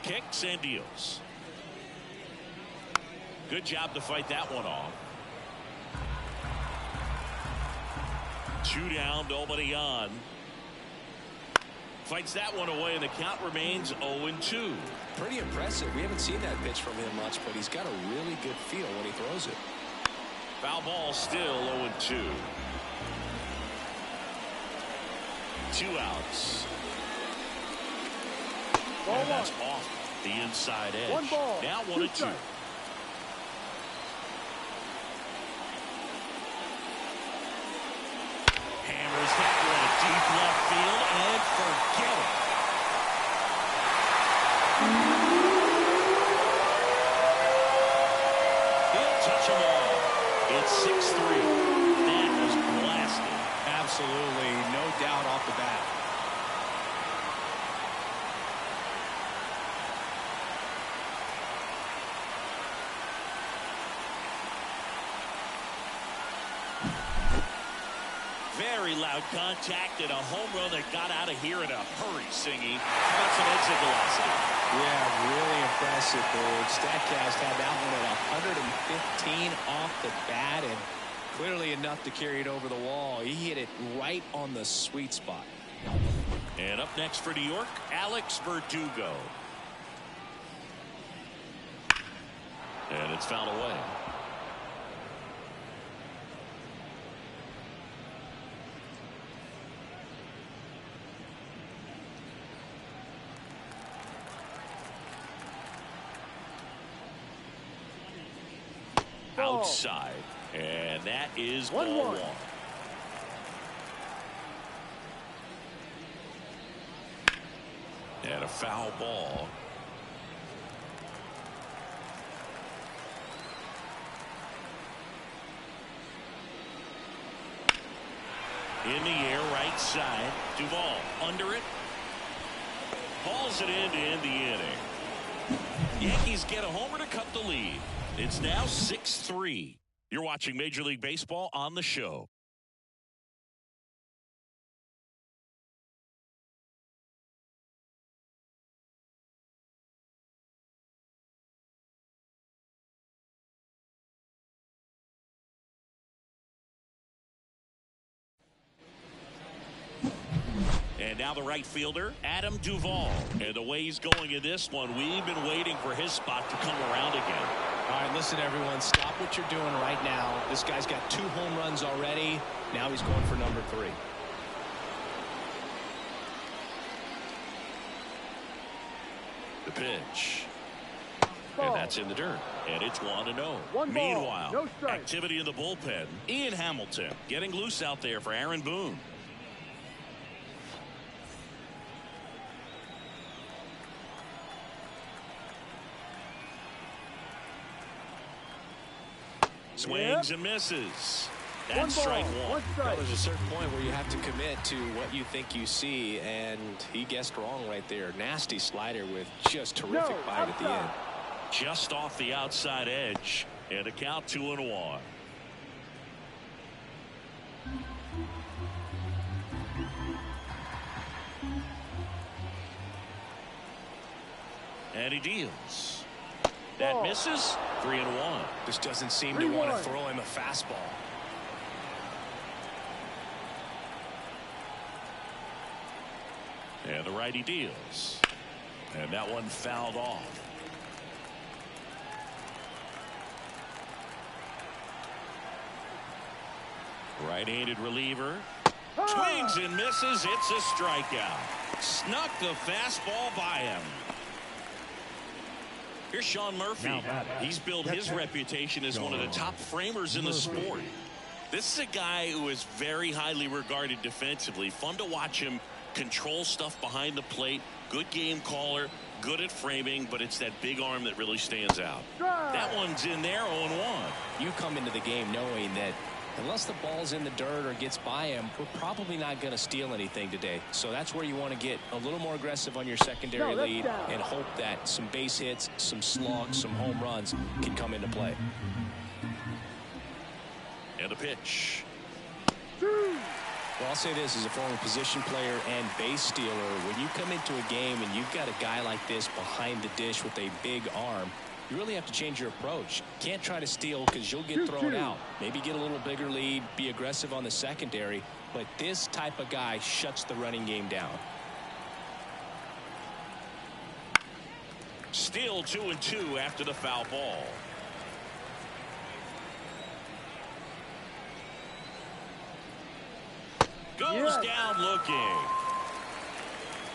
Kicks and deals. Good job to fight that one off. 2 down, nobody on. Fights that one away, and the count remains 0-2. Pretty impressive. We haven't seen that pitch from him much, but he's got a really good feel when he throws it. Foul ball, still 0-2. 2 outs. And that's off the inside edge. One ball. Now 1-2. 6-3. That was blasted. Absolutely, no doubt off the bat. Very loud contact and a home run that got out of here in a hurry, Singy. How about some exit velocity? Yeah, really impressive, board. StatCast had that one at 115 off the bat, and clearly enough to carry it over the wall. He hit it right on the sweet spot. And up next for New York, Alex Verdugo. And it's fouled away. Outside, and that is ball 1. And a foul ball. In the air, right side. Duvall under it. Hauls it in to end the inning. Yankees get a homer to cut the lead. It's now 6-3. You're watching Major League Baseball on the show. And now the right fielder, Adam Duvall. And the way he's going in this one, we've been waiting for his spot to come around again. All right, listen, everyone, stop what you're doing right now. This guy's got 2 home runs already. Now he's going for number 3. The pitch. And that's in the dirt. And it's 1-0. Meanwhile, no activity in the bullpen. Ian Hamilton getting loose out there for Aaron Boone. Swings and misses. That's strike 1. Well, there's a certain point where you have to commit to what you think you see, and he guessed wrong right there. Nasty slider with just terrific bite at the end. Just off the outside edge, and a count 2-1. And he deals. That misses. 3-1. Just doesn't seem to want to throw him a fastball. And the righty deals. And that one fouled off. Right-handed reliever. Swings and misses. It's a strikeout. Snuck the fastball by him. Here's Sean Murphy. He's built his reputation as one of the top framers in the sport. This is a guy who is very highly regarded defensively. Fun to watch him control stuff behind the plate. Good game caller. Good at framing, but it's that big arm that really stands out. That one's in there, 0-1. You come into the game knowing that unless the ball's in the dirt or gets by him, we're probably not going to steal anything today. So that's where you want to get a little more aggressive on your secondary lead and hope that some base hits, some slugs, some home runs can come into play. And a pitch. Well, I'll say this as a former position player and base stealer. When you come into a game and you've got a guy like this behind the dish with a big arm, you really have to change your approach. Can't try to steal because you'll get thrown out. Maybe get a little bigger lead, be aggressive on the secondary, but this type of guy shuts the running game down. Still 2-2 after the foul ball. Goes down looking.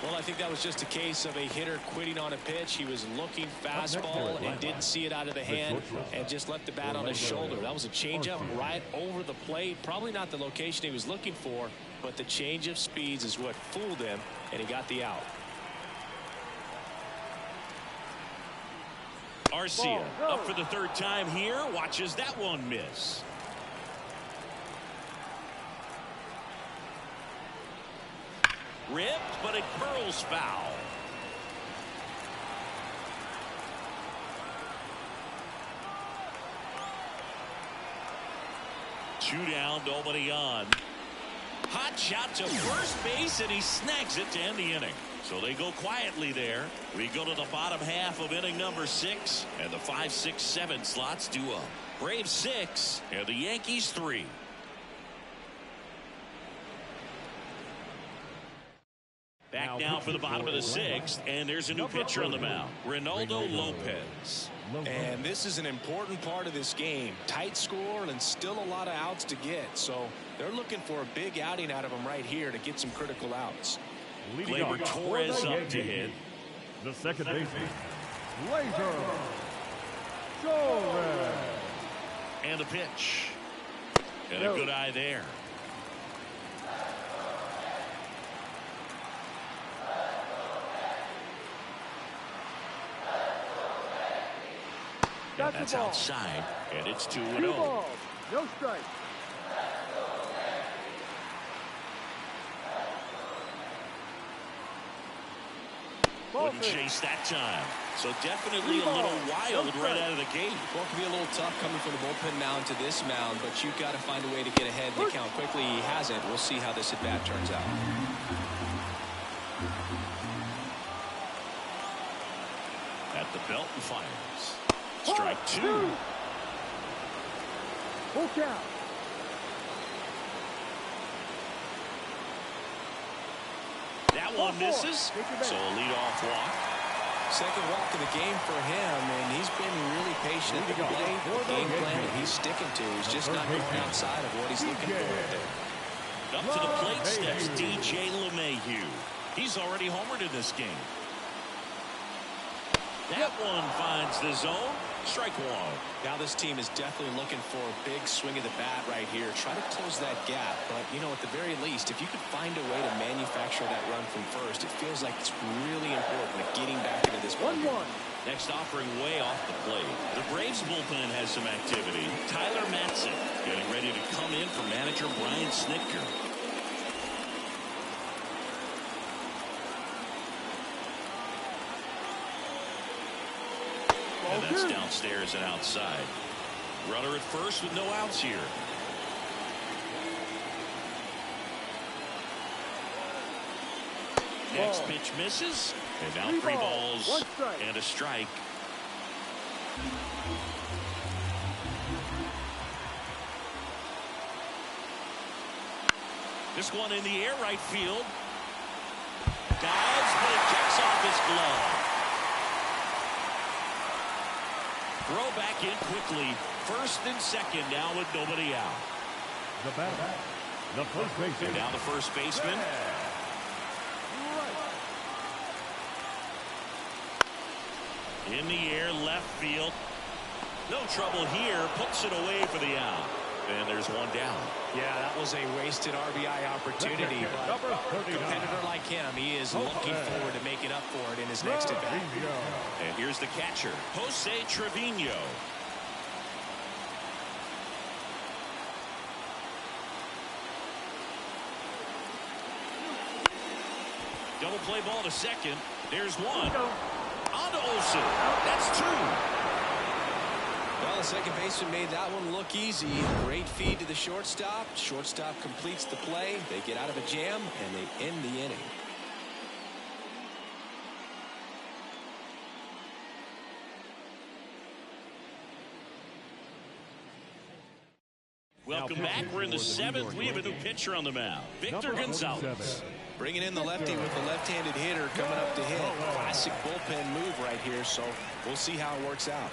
Well, I think that was just a case of a hitter quitting on a pitch. He was looking fastball and didn't see it out of the hand and just left the bat on his shoulder. That was a changeup right over the plate. Probably not the location he was looking for, but the change of speeds is what fooled him, and he got the out. Arcia up for the third time here. Watches that one miss. Ripped, but it curls foul. Two down, nobody on. Hot shot to first base, and he snags it to end the inning. So they go quietly there. We go to the bottom half of inning number 6, and the 5, 6, 7 slots do up. Braves 6, and the Yankees 3. Back now for the bottom of the 6th, and there's a new pitcher on the mound, Ronaldo Lopez. And this is an important part of this game. Tight score and still a lot of outs to get. So they're looking for a big outing out of him right here to get some critical outs. Gleyber Torres up to hit. The second baseman, Gleyber Torres. And a pitch. And a good eye there. And that's outside, and it's 2-0. No strike. Wouldn't chase that time. So definitely a little wild right out of the gate. Well, it can be a little tough coming from the bullpen mound to this mound, but you've got to find a way to get ahead in the count quickly. He hasn't. We'll see how this at-bat turns out. At the belt and fires. Strike 2. Full count. That one misses. So a leadoff walk. Second walk of the game for him, and he's been really patient at the plate. The game plan that he's sticking to. He's just not going outside of what he's looking for right there. Up to the plate steps DJ LeMahieu. He's already homered in this game. That one finds the zone. Strike 1. Now this team is definitely looking for a big swing of the bat right here. Try to close that gap. But, you know, at the very least, if you could find a way to manufacture that run from first, it feels like it's really important at getting back into this one. Next offering way off the plate. The Braves bullpen has some activity. Tyler Matson getting ready to come in for manager Brian Snitker. And that's downstairs and outside. Runner at first with no outs here. Next pitch misses. And now 3 balls and a strike. This one in the air, right field. Dives, but it kicks off his glove. Throw back in quickly. First and second now with nobody out. The batter, the first baseman. And now the first baseman. In the air, left field. No trouble here. Puts it away for the out. And there's one down. Yeah, that was a wasted RBI opportunity. But a competitor like him, he is looking forward to making up for it in his next at bat. And here's the catcher, Jose Trevino. Double play ball to second. There's one. On to Olsen. That's 2. Well, the second baseman made that one look easy. Great feed to the shortstop. Shortstop completes the play. They get out of a jam, and they end the inning. Welcome back. We're in the 7th. We have a new pitcher on the mound, Victor Gonzalez. Bringing in the lefty with the left-handed hitter coming up to hit. Classic bullpen move right here, so we'll see how it works out.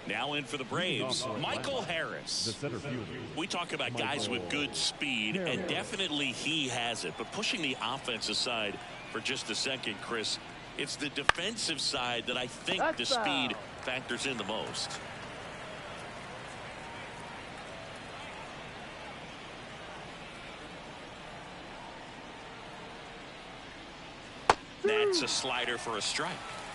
Now in for the Braves, Michael Harris. The center fielder. We talk about guys with good speed, and definitely he has it. But pushing the offense aside for just a second, Chris, it's the defensive side that I think the speed factors in the most. That's a slider for a strike.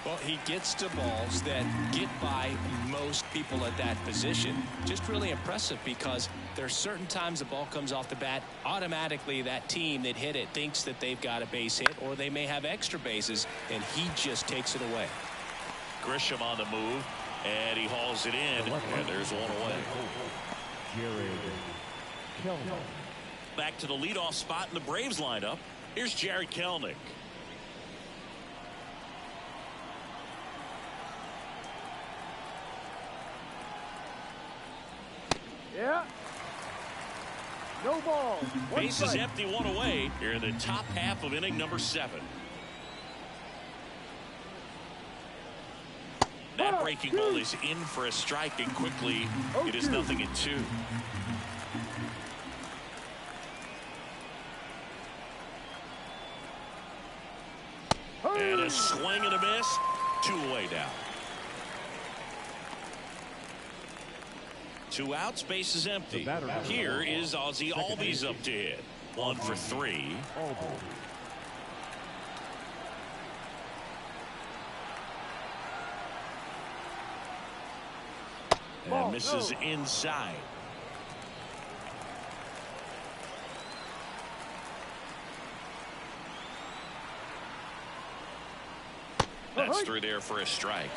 Well, he gets to balls that get by most people at that position. Just really impressive because there's certain times the ball comes off the bat, automatically that team that hit it thinks that they've got a base hit or they may have extra bases, and he just takes it away. Grisham on the move, and he hauls it in, and there's one away. Back to the leadoff spot in the Braves lineup. Here's Jared Kelenic. Yeah. No ball. Base is empty, one away here in the top half of inning number 7. That breaking ball is in for a strike, and quickly it is 0-2. And a swing and a miss. 2 away now. 2 outs, base is empty. Here is Ozzie Albies up to hit. 1 for 3. And misses inside. That's through there for a strike.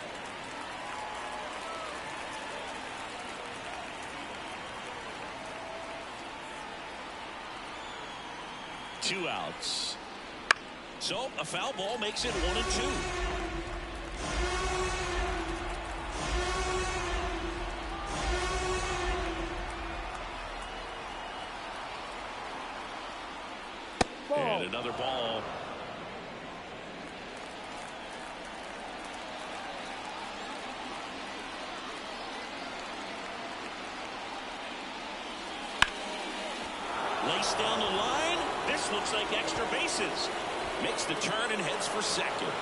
Two outs. So a foul ball makes it 1-2. And another ball. Laced down the line. This looks like extra bases. Makes the turn and heads for second.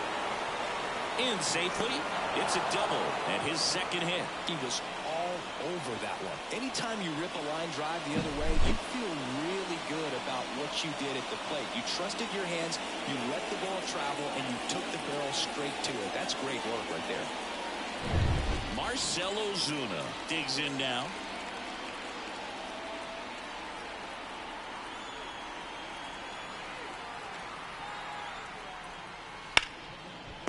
In safely. It's a double and his second hit. He was all over that one. Anytime you rip a line drive the other way, you feel really good about what you did at the plate. You trusted your hands, you let the ball travel, and you took the barrel straight to it. That's great work right there. Marcell Ozuna digs in now.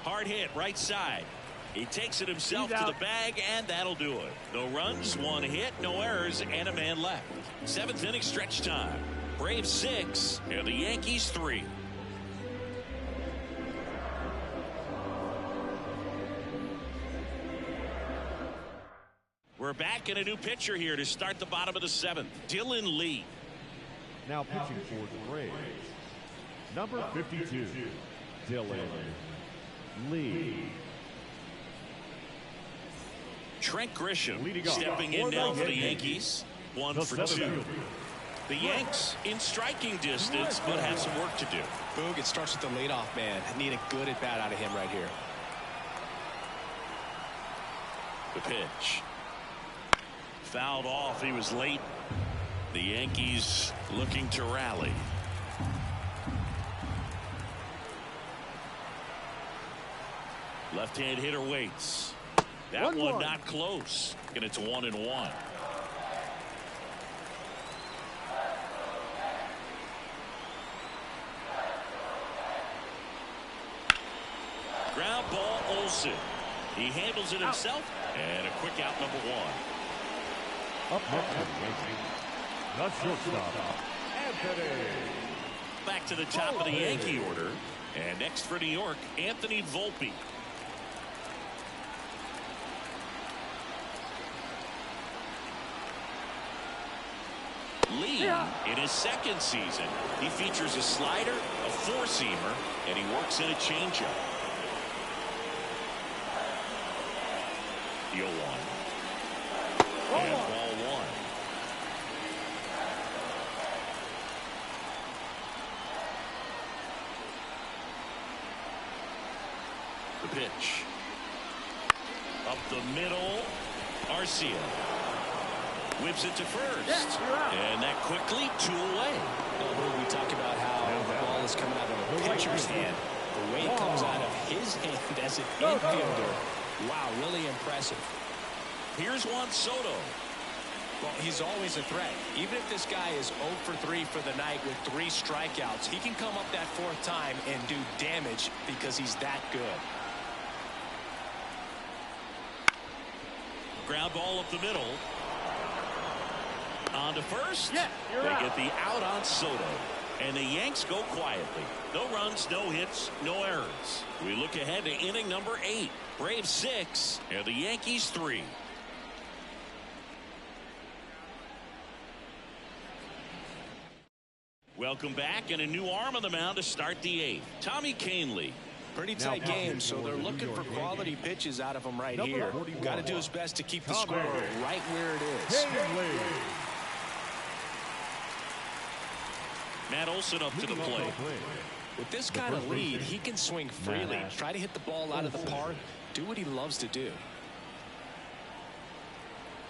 Hard hit right side. He takes it himself to the bag, and that'll do it. No runs, 1 hit, no errors, and a man left. 7th inning stretch time. Braves 6 and the Yankees 3. We're back in a new pitcher here to start the bottom of the 7th. Dylan Lee. Now pitching for the Braves, number 52, Dylan Lee. Trent Grisham stepping in now for the Yankees. 1 for 2. The Yanks in striking distance, but have some work to do. Boog, it starts with the leadoff man. I need a good at bat out of him right here. The pitch. Fouled off. He was late. The Yankees looking to rally. Left-hand hitter waits. That one not close. And it's 1-1. Ground ball, Olsen. He handles it himself. And a quick out, number 1. Up next, the shortstop, Anthony. Back to the top of the Yankee order. And next for New York, Anthony Volpe. Lee, in his second season, he features a slider, a four-seamer, and he works in a changeup. The 0-1. And ball 1. The pitch. Up the middle. Arcia. Whips it to first. And that quickly 2 away. Well, we talk about how the ball is coming out of a pitcher's hand. The way it comes out of his hand as an infielder. Wow, really impressive. Here's Juan Soto. Well, he's always a threat. Even if this guy is 0 for 3 for the night with 3 strikeouts, he can come up that 4th time and do damage because he's that good. Ground ball up the middle. On to first. Yeah, they get the out on Soto. And the Yanks go quietly. No runs, no hits, no errors. We look ahead to inning number 8. Braves 6 and the Yankees 3. Welcome back, and a new arm on the mound to start the 8th. Tommy Kahnle. Pretty tight game, so they're looking for quality pitches out of him right here. Got to do his best to keep the score right where it is. Matt Olson up to the plate. With this kind of lead, he can swing freely, try to hit the ball out of the park, do what he loves to do.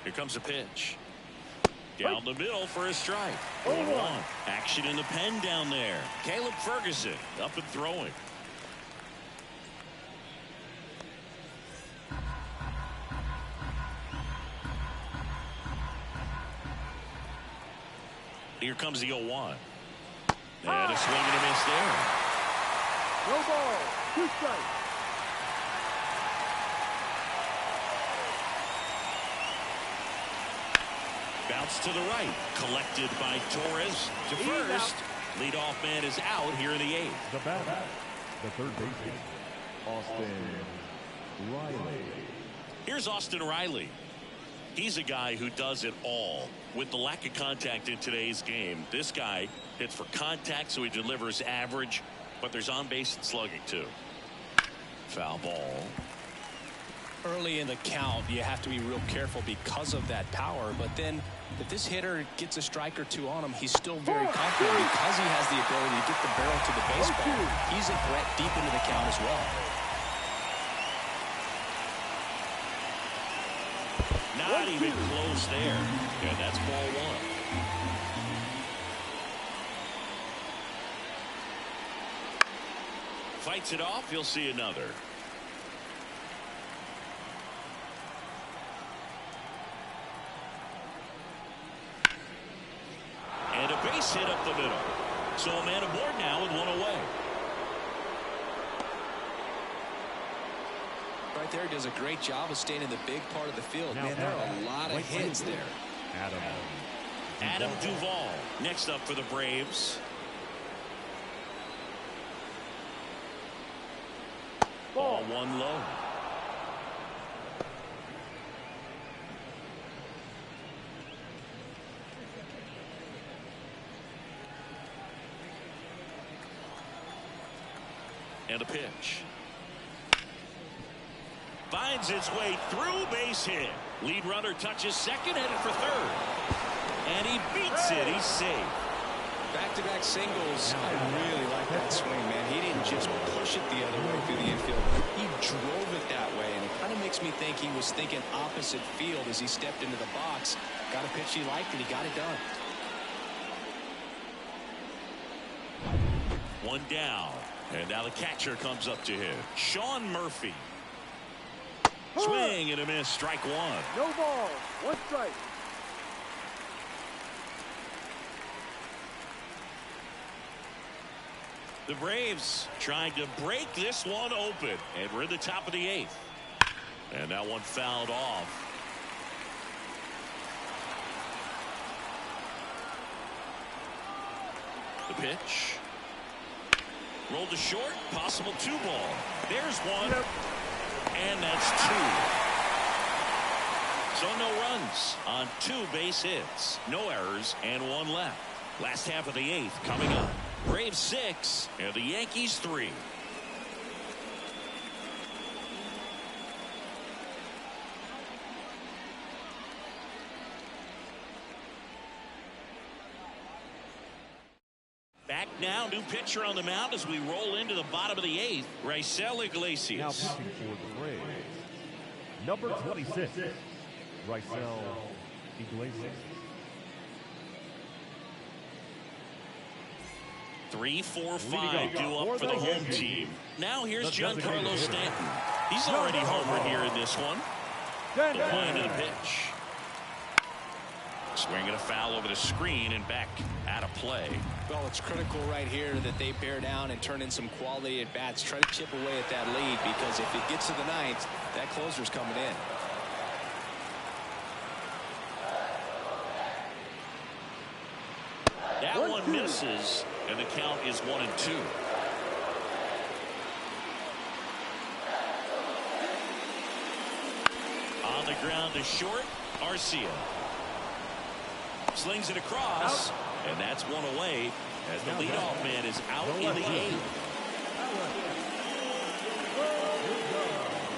Here comes a pitch. Down the middle for a strike. 1-1. Action in the pen down there. Caleb Ferguson up and throwing. Here comes the 0-1. And a swing and a miss there. No ball. 2 strikes. Bounce to the right. Collected by Torres to first. Leadoff man is out here in the 8th. The batter, the third baseman, Austin Riley. Here's Austin Riley. He's a guy who does it all. With the lack of contact in today's game, this guy hits for contact, so he delivers average, but there's on-base and slugging too. Foul ball. Early in the count, you have to be real careful because of that power, but then if this hitter gets a strike or 2 on him, he's still very confident because he has the ability to get the barrel to the baseball. He's a threat deep into the count as well. Not even close there. And that's ball 1. Fights it off. You'll see another. And a base hit up the middle. So a man aboard now with 1 away. Right there, does a great job of staying in the big part of the field. Man, there are a lot of hits there. Adam Duvall next up for the Braves. Ball 1 low. And a pitch. Finds its way through, base hit. Lead runner touches second, headed for third. And he beats it. He's safe. Back-to-back singles. I really like that swing, man. He didn't just push it the other way through the infield. He drove it that way, and it kind of makes me think he was thinking opposite field as he stepped into the box. Got a pitch he liked, and he got it done. 1 down. And now the catcher comes up to him. Sean Murphy. Swing and a miss. Strike 1. No ball. 1 strike. The Braves trying to break this one open. And we're in the top of the 8th. And that one fouled off. The pitch. Rolled to short. Possible 2 ball. There's 1. Yep. And that's 2. So no runs on 2 base hits. No errors and 1 left. Last half of the 8th coming up. Braves 6 and the Yankees 3. Back now, new pitcher on the mound as we roll into the bottom of the 8th. Raisel Iglesias. Now pitching for the Braves, number 26, Raisel Iglesias. 3, 4, 5 due up for the home team. Now here's Giancarlo Stanton. He's already homered here in this one. The line of the pitch. Swinging a foul over the screen and back out of play. Well, it's critical right here that they bear down and turn in some quality at bats. Try to chip away at that lead, because if it gets to the ninth, that closer's coming in. That one misses, and the count is 1-2. On the ground to short, Arcia. Slings it across, and that's one away as the leadoff man is out in the eighth.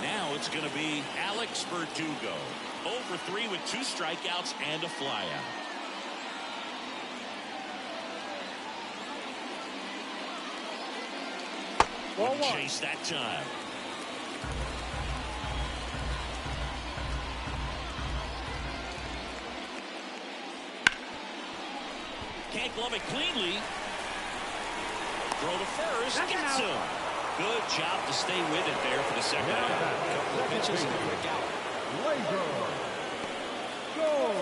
Now it's going to be Alex Verdugo. 0 for 3 with 2 strikeouts and a flyout. Wouldn't chase that time. Can't glove it cleanly. Throw to first. Gets him. Good job to stay with it there for the second out. Couple of pitches and a quick out.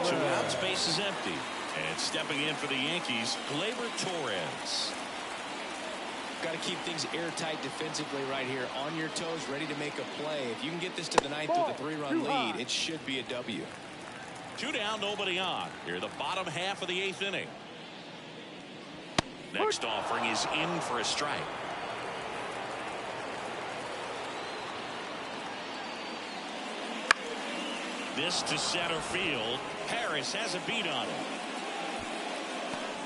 2 outs, base is empty. And stepping in for the Yankees, Gleyber Torres. Got to keep things airtight defensively right here. On your toes, ready to make a play. If you can get this to the ninth with a 3-run lead, it should be a W. 2 down, nobody on. Here, the bottom half of the 8th inning. Next offering is in for a strike. This to center field. Harris has a beat on it.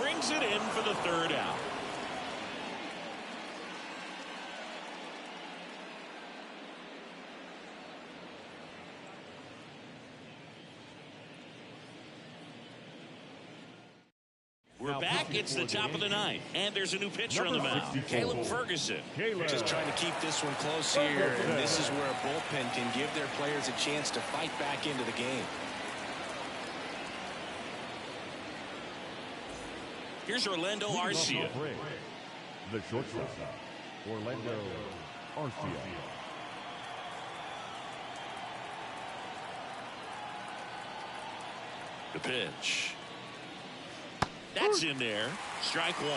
Brings it in for the 3rd out. We're back. It's the top of the 9th, and there's a new pitcher on the mound, Caleb Ferguson. Just trying to keep this one close here, and this is where a bullpen can give their players a chance to fight back into the game. Here's Orlando Arcia. The shortstop, Orlando Arcia. The pitch. That's in there. Strike 1.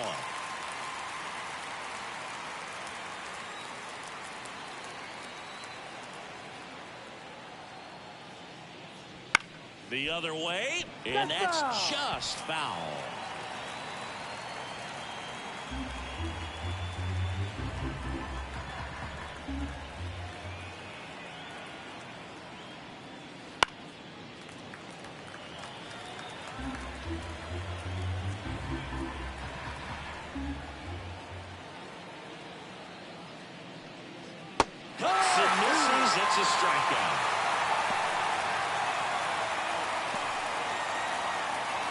The other way, and that's just foul. It's a strikeout.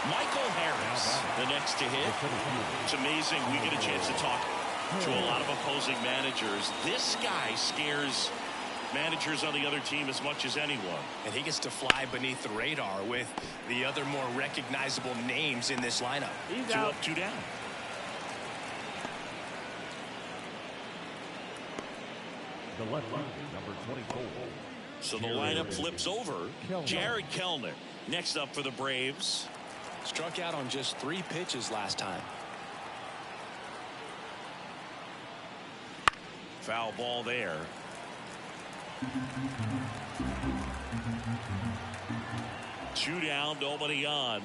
Michael Harris, the next to hit. It's amazing we get a chance to talk to a lot of opposing managers. This guy scares managers on the other team as much as anyone. And he gets to fly beneath the radar with the other more recognizable names in this lineup. 2 up, 2 down. The left fielder, number 24. So the lineup flips over. Jared Kelenic next up for the Braves. Struck out on just 3 pitches last time. Foul ball there. Two down, nobody on.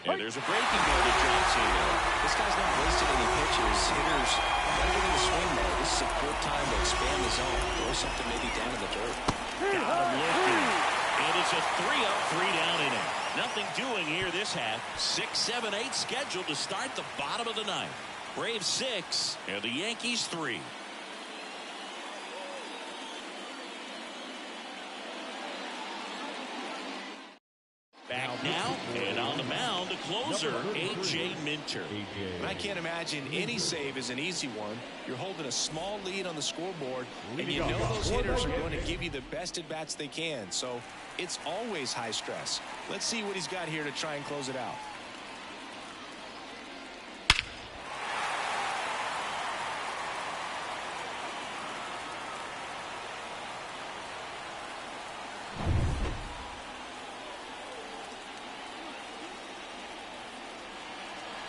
And there's a breaking ball that drops in there. This guy's not wasting any pitches. Hitters gotta get in the swing mode. This is a good time to expand the zone. Throw something maybe down in the dirt. Got him looking. And it's a 3 up, 3 down inning. Nothing doing here this half. 6, 7, 8 scheduled to start the bottom of the 9th. Braves 6 and the Yankees 3. Back now, and on the mound, the closer, A.J. Minter. And I can't imagine any save is an easy one. You're holding a small lead on the scoreboard, and you know those hitters are going to give you the best at-bats they can. So it's always high stress. Let's see what he's got here to try and close it out.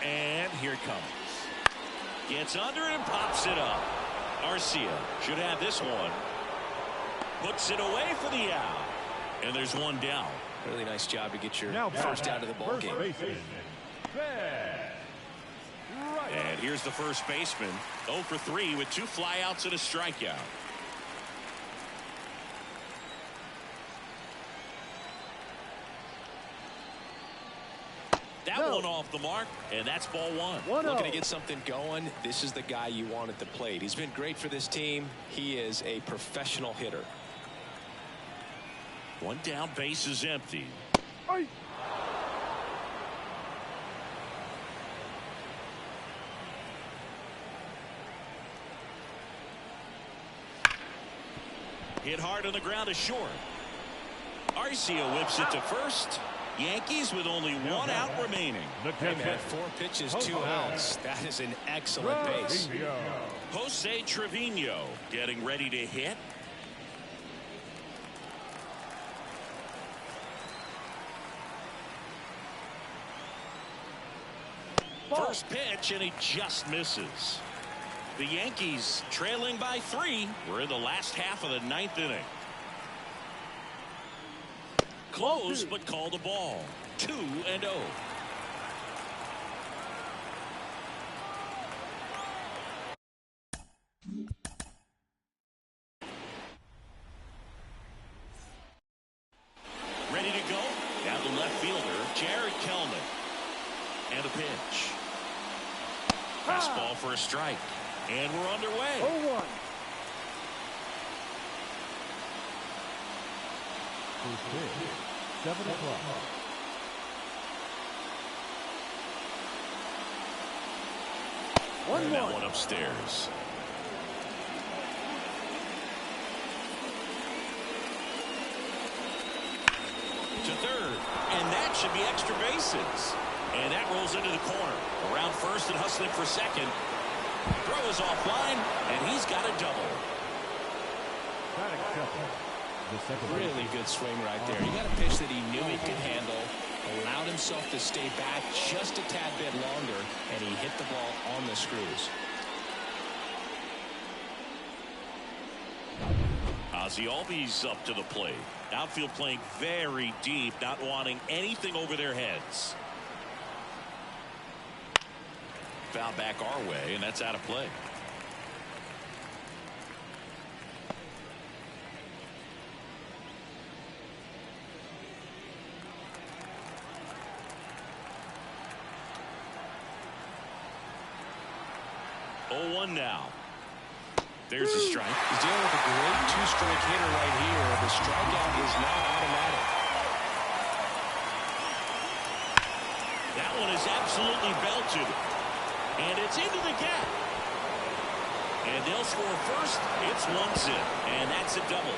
And here it comes. Gets under it and pops it up. Arcia should have this one. Puts it away for the out. And there's one down. Really nice job to get your first out of the ball game. And here's the first baseman. 0 for 3 with 2 flyouts and a strikeout. That one off the mark, and that's ball 1. Looking to get something going. This is the guy you want at the plate. He's been great for this team. He is a professional hitter. One down, base is empty. Aye. Hit hard on the ground to short. Arcia whips it to first. Yankees with only 1 out remaining. Hey man, 4 pitches, 2 outs. That is an excellent base. Jose Trevino getting ready to hit. First pitch, and he just misses. The Yankees trailing by 3. We're in the last half of the 9th inning. Close, but called a ball. 2-0. Ready to go. Down the left fielder, Jared Kelman. And a pitch. Fastball for a strike. And we're underway. 0-1. First pitch, 7 o'clock. And that one upstairs. To third, and that should be extra bases. And that rolls into the corner. Around first and hustling for second. Throw is offline, and he's got a double. Really good swing right there. He got a pitch that he knew he could handle, allowed himself to stay back just a tad bit longer, and he hit the ball on the screws. Ozzie Albies up to the plate. Outfield playing very deep, not wanting anything over their heads. Foul back our way, and that's out of play. Oh, 1 now. There's a strike. He's dealing with a great 2-strike hitter right here. The strikeout is not automatic. That one is absolutely belted. And it's into the gap. And they'll score first. It's 1-0. And that's a double.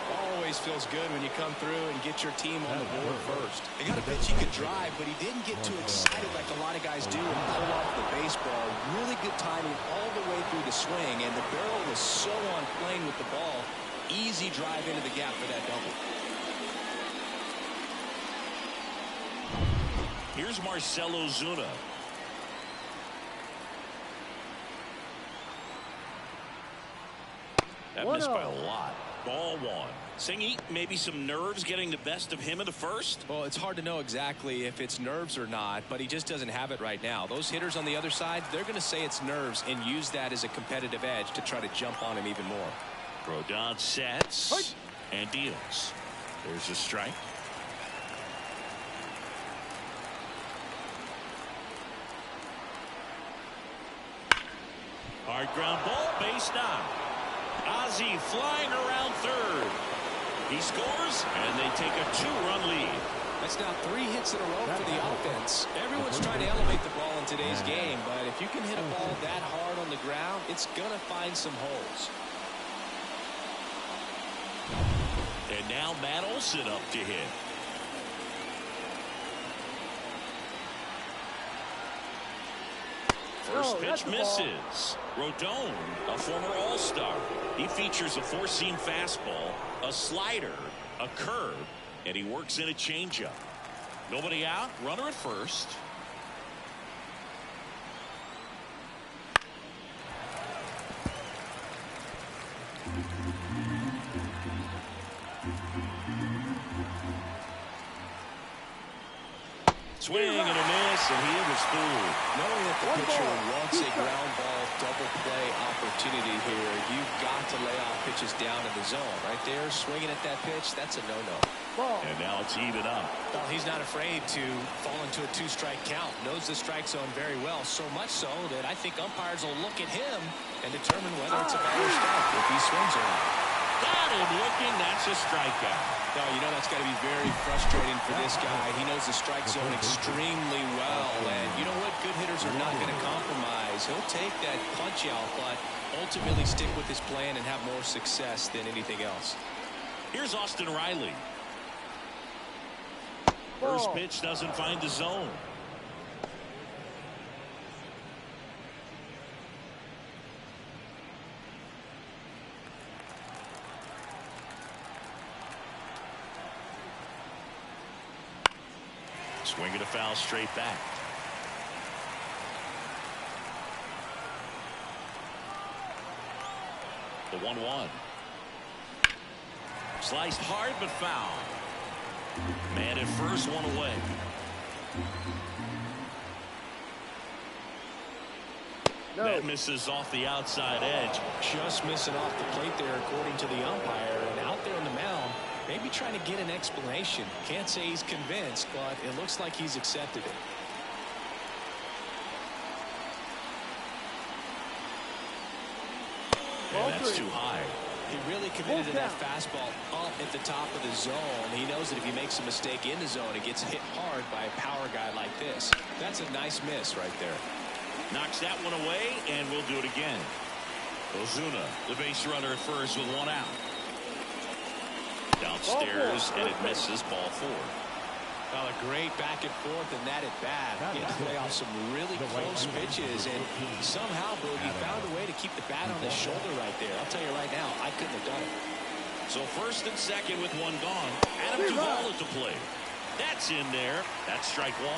Always feels good when you come through and get your team on the board first. They got a pitch he could drive, but he didn't get too excited like a lot of guys do and pull off the baseball. Really good timing all the way through the swing, and the barrel was so on plane with the ball. Easy drive into the gap for that double. Here's Marcelo Zuna. That missed by a lot. Ball 1. Singy, maybe some nerves getting the best of him in the first? Well, it's hard to know exactly if it's nerves or not, but he just doesn't have it right now. Those hitters on the other side, they're going to say it's nerves and use that as a competitive edge to try to jump on him even more. Rodon sets and deals. There's a strike. Hard ground ball, base down. Ozzie flying around third. He scores, and they take a 2-run lead. That's now 3 hits in a row for the offense. Everyone's trying to elevate the ball in today's game, but if you can hit a ball that hard on the ground, it's going to find some holes. And now Matt Olson up to hit. First pitch misses. Rodon, a former All-Star. He features a 4-seam fastball, a slider, a curve, and he works in a changeup. Nobody out, runner at first. Swing and a miss, and he was fooled. Knowing that the pitcher wants a ground ball double play opportunity here, you've got to lay off pitches down in the zone. Right there, swinging at that pitch, that's a no-no. And now it's even up. Well, he's not afraid to fall into a two-strike count. Knows the strike zone very well, so much so that I think umpires will look at him and determine whether it's a ball or strike if he swings or not. Got him looking. That's a strikeout. No, you know that's got to be very frustrating for this guy. He knows the strike zone extremely well, and you know what? Good hitters are not going to compromise. He'll take that punch out, but ultimately stick with his plan and have more success than anything else. Here's Austin Riley. First pitch doesn't find the zone. Swinging a foul straight back. The 1-1. Sliced hard but foul. Man at first, one away. No. That misses off the outside edge. Just missing off the plate there, according to the umpire. And out there on the mound, maybe trying to get an explanation. Can't say he's convinced, but it looks like he's accepted it. And that's too high. He really committed to that fastball up at the top of the zone. He knows that if he makes a mistake in the zone, it gets hit hard by a power guy like this. That's a nice miss right there. Knocks that one away, and we'll do it again. Ozuna, the base runner at first with one out. Downstairs, and it misses, ball 4. Well, a great back and forth in that at bat. He had to play off some really close pitches, and somehow, Boog, he found a way to keep the bat on his shoulder right there. I'll tell you right now, I couldn't have done it. So first and second with one gone. Adam Duvall at the plate. That's in there. That's strike 1.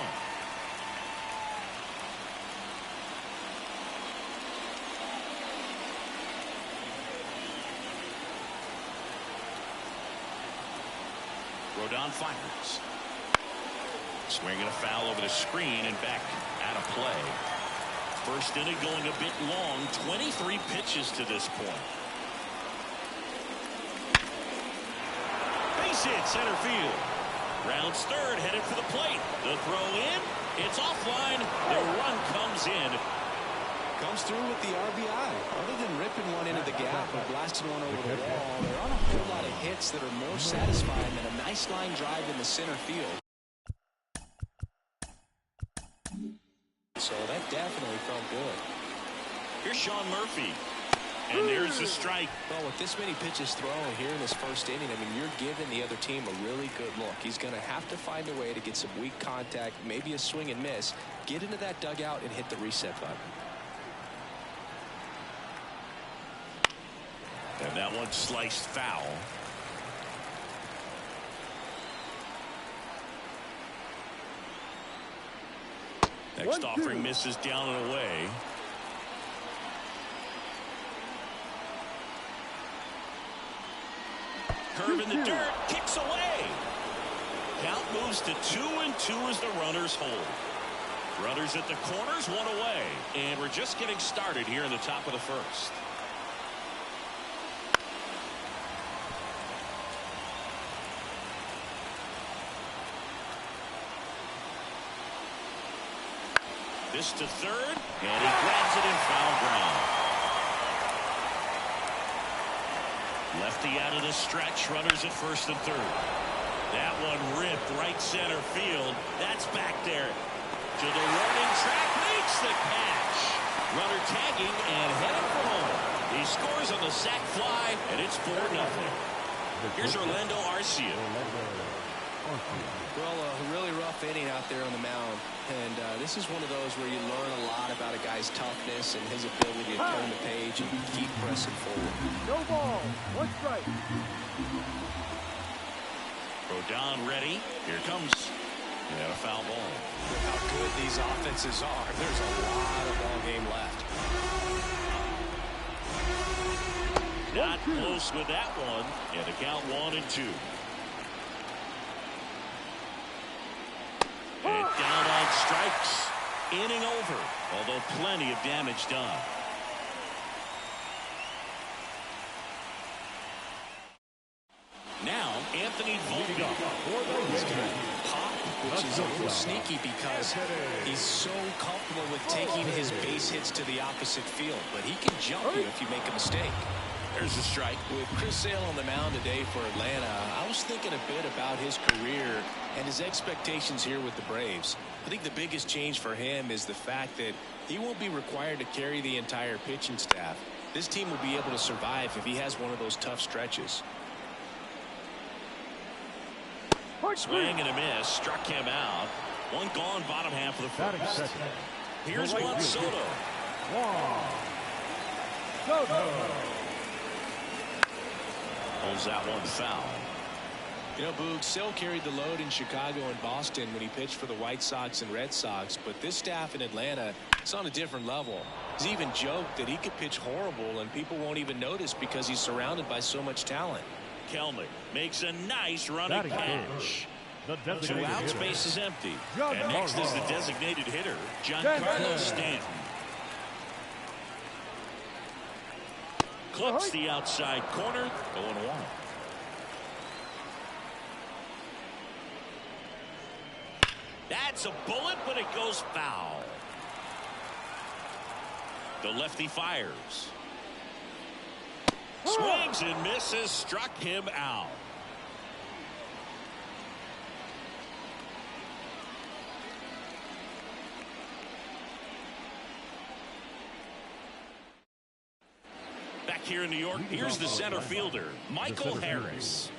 Rodon fires. Swinging a foul over the screen and back out of play. First inning going a bit long. 23 pitches to this point. Base hit center field. Rounds third, headed for the plate. The throw in. It's offline. The run comes in. Comes through with the RBI. Other than ripping one into the gap or blasting one over the wall, there aren't a whole lot of hits that are more satisfying than a nice line drive in the center field. So that definitely felt good. Here's Sean Murphy. And there's the strike. Well, with this many pitches thrown here in this first inning, I mean, you're giving the other team a really good look. He's going to have to find a way to get some weak contact, maybe a swing and miss, get into that dugout and hit the reset button. And that one sliced foul. Next offering misses down and away. Curve in the dirt, kicks away. Count moves to 2-2 as the runners hold. Runners at the corners, one away. And we're just getting started here in the top of the first. This to third, and he grabs it in foul ground. Lefty out of the stretch, runners at first and third. That one ripped right center field. That's back there to the running track, makes the catch. Runner tagging and heading for home. He scores on the sac fly, and it's 4-0. Here's Orlando Arcia. Well, a really rough inning out there on the mound, and this is one of those where you learn a lot about a guy's toughness and his ability to turn the page and keep pressing forward. No ball, 1 strike. Rodon ready. Here comes. And a foul ball. Look how good these offenses are. There's a lot of ball game left. Got close with that one, and the count 1-2. And down on strikes. Inning over, although plenty of damage done. Now, Anthony Volpe. He's got pop, which is a little sneaky because he's so comfortable with taking his base hits to the opposite field. But he can jump you if you make a mistake. There's a strike. With Chris Sale on the mound today for Atlanta, I was thinking a bit about his career and his expectations here with the Braves. I think the biggest change for him is the fact that he won't be required to carry the entire pitching staff. This team will be able to survive if he has one of those tough stretches. Swing and a miss. Struck him out. One gone, bottom half of the first. Here's Juan Soto. Holds that one foul. You know, Boog, Sale carried the load in Chicago and Boston when he pitched for the White Sox and Red Sox, but this staff in Atlanta is on a different level. He's even joked that he could pitch horrible and people won't even notice because he's surrounded by so much talent. Kelnick makes a nice running catch. 2 outs, base is empty. And next is the designated hitter, Giancarlo Stanton. Clips the outside corner, 0-1. That's a bullet, but it goes foul. The lefty fires. Swings and misses, struck him out. Back here in New York, here's the center fielder, Michael Harris.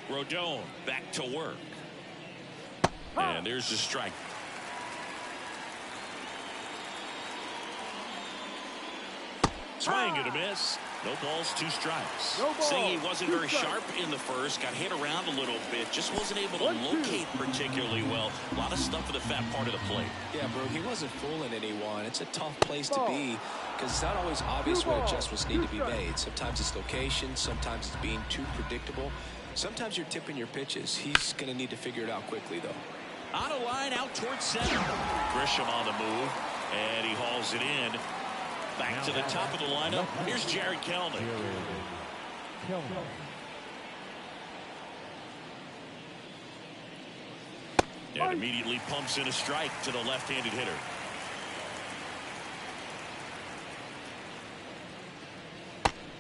Rodon back to work. And there's the strike. Swing and a miss. No balls, 2 strikes. Saying he wasn't very sharp in the first. Got hit around a little bit. Just wasn't able to locate particularly well. A lot of stuff in the fat part of the plate. Yeah, bro, he wasn't fooling anyone. It's a tough place to be because it's not always obvious where adjustments need to be made. Sometimes it's location. Sometimes it's being too predictable. Sometimes you're tipping your pitches. He's going to need to figure it out quickly, though. On a line out towards center. Grisham on the move. And he hauls it in. Back to the top of the lineup. Here's Jared Kelnick. And immediately pumps in a strike to the left-handed hitter.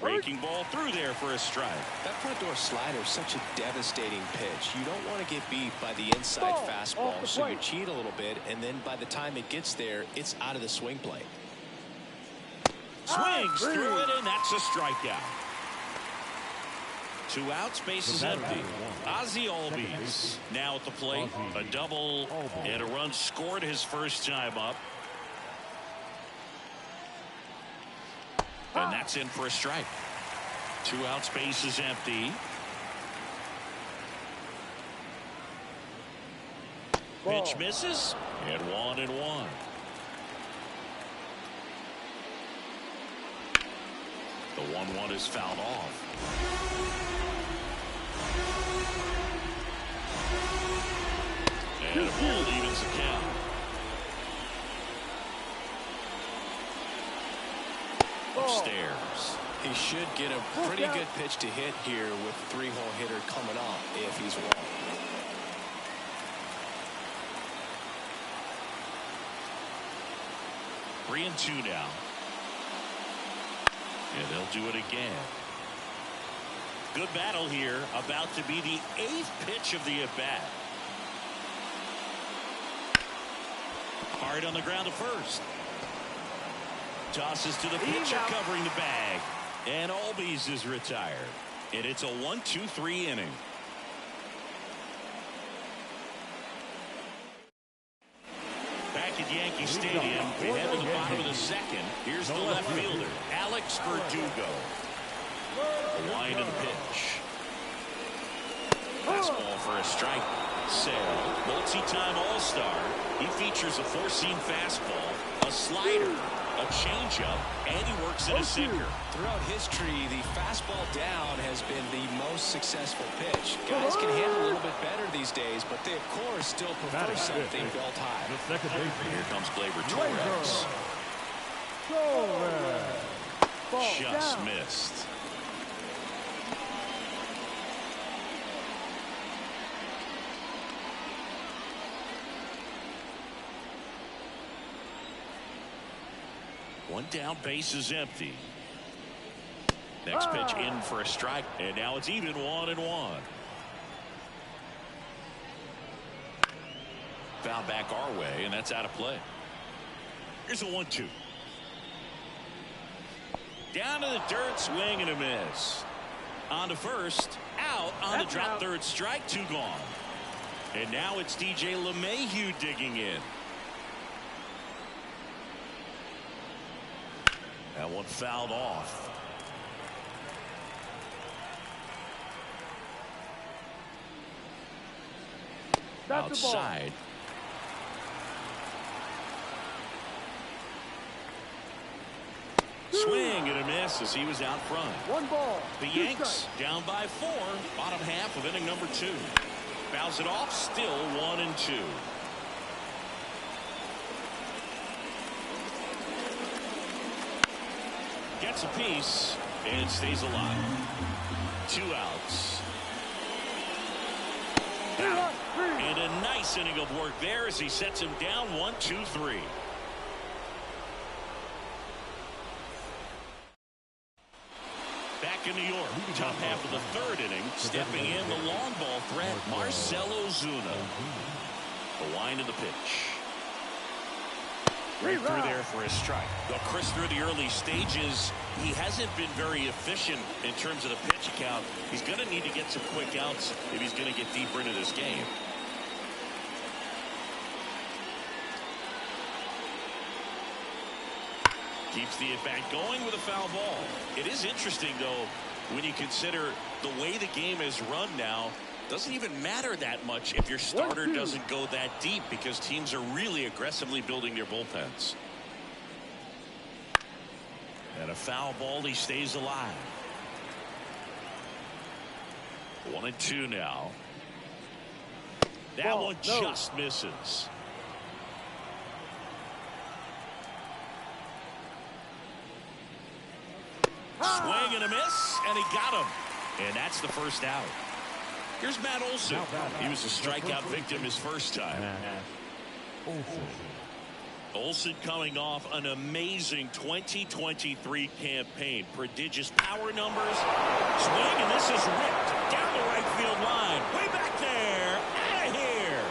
Breaking ball through there for a strike. That front door slider is such a devastating pitch. You don't want to get beat by the inside fastball, so you cheat a little bit, and then by the time it gets there, it's out of the swing plate. Swings through it, and that's a strikeout. 2 outs, base is empty. Ozzie Albies now at the plate. A double and a run scored his first time up. And that's in for a strike. 2 outs, base is empty. Pitch misses, and 1-1. The 1-1 is fouled off. And a ball evens the count. Upstairs. He should get a pretty good pitch to hit here with 3-hole hitter coming up if he's wrong. 3-2 now. And they'll do it again. Good battle here. About to be the 8th pitch of the at-bat. Hard on the ground to first. Tosses to the pitcher covering the bag. And Albies is retired. And it's a 1-2-3 inning. Back at Yankee Stadium, we head to the bottom of the second. Here's the left fielder, Alex Verdugo. The line of the pitch. Fastball for a strike. Sale, multi-time All-Star. He features a 4-seam fastball, a slider, a changeup, and he works in a sinker. Throughout history, the fastball down has been the most successful pitch. Guys can handle a little bit better these days, but they, of course, still prefer something belt high. The second baseman. Here comes Gleyber Torres. Just missed. One down, base is empty. Next pitch in for a strike, and now it's even 1-1. Foul back our way, and that's out of play. Here's a 1-2. Down to the dirt, swing and a miss. On to first, out on the drop, third strike, 2 gone. And now it's DJ LeMahieu digging in. That one fouled off. Outside. Swing and a miss as he was out front. 1 ball. The Yanks down by 4. Bottom half of inning number 2. Fouls it off. Still 1-2. Gets a piece and stays alive. 2 outs. And a nice inning of work there as he sets him down 1-2-3. Back in New York, top half of the 3rd inning, stepping in the long ball threat, Marcell Ozuna. The wind of the pitch. Right through there for a strike. Well, Chris, through the early stages, he hasn't been very efficient in terms of the pitch count. He's going to need to get some quick outs if he's going to get deeper into this game. Keeps the at-bat going with a foul ball. It is interesting, though, when you consider the way the game is run now. Doesn't even matter that much if your starter doesn't go that deep, because teams are really aggressively building their bullpens. And a foul ball, he stays alive. 1-2 now. That one just misses. Swing and a miss, and he got him. And that's the first out. Here's Matt Olson. He was a strikeout victim his first time. Olson coming off an amazing 2023 campaign. Prodigious power numbers. Swing, and this is ripped down the right field line. Way back there. Out of here.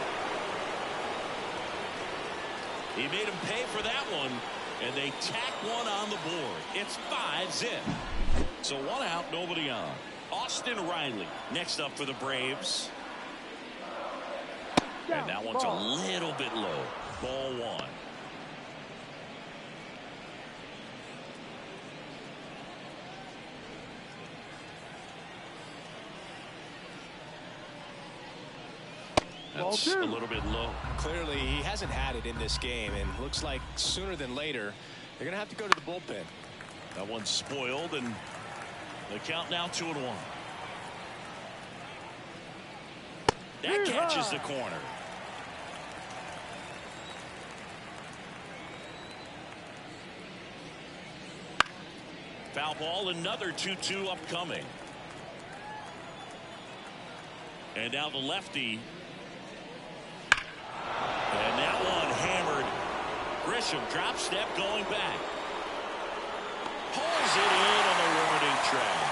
He made him pay for that one, and they tack one on the board. It's 5-zip. So 1 out, nobody on. Austin Riley next up for the Braves. And that one's a little bit low. Ball 1. That's a little bit low. Clearly, he hasn't had it in this game, and looks like sooner than later, they're going to have to go to the bullpen. That one's spoiled, and the count now 2-1. That catches the corner. Foul ball, another 2-2 upcoming. And now the lefty. And that one hammered. Grisham drop step going back. Pulls it in on the warning track.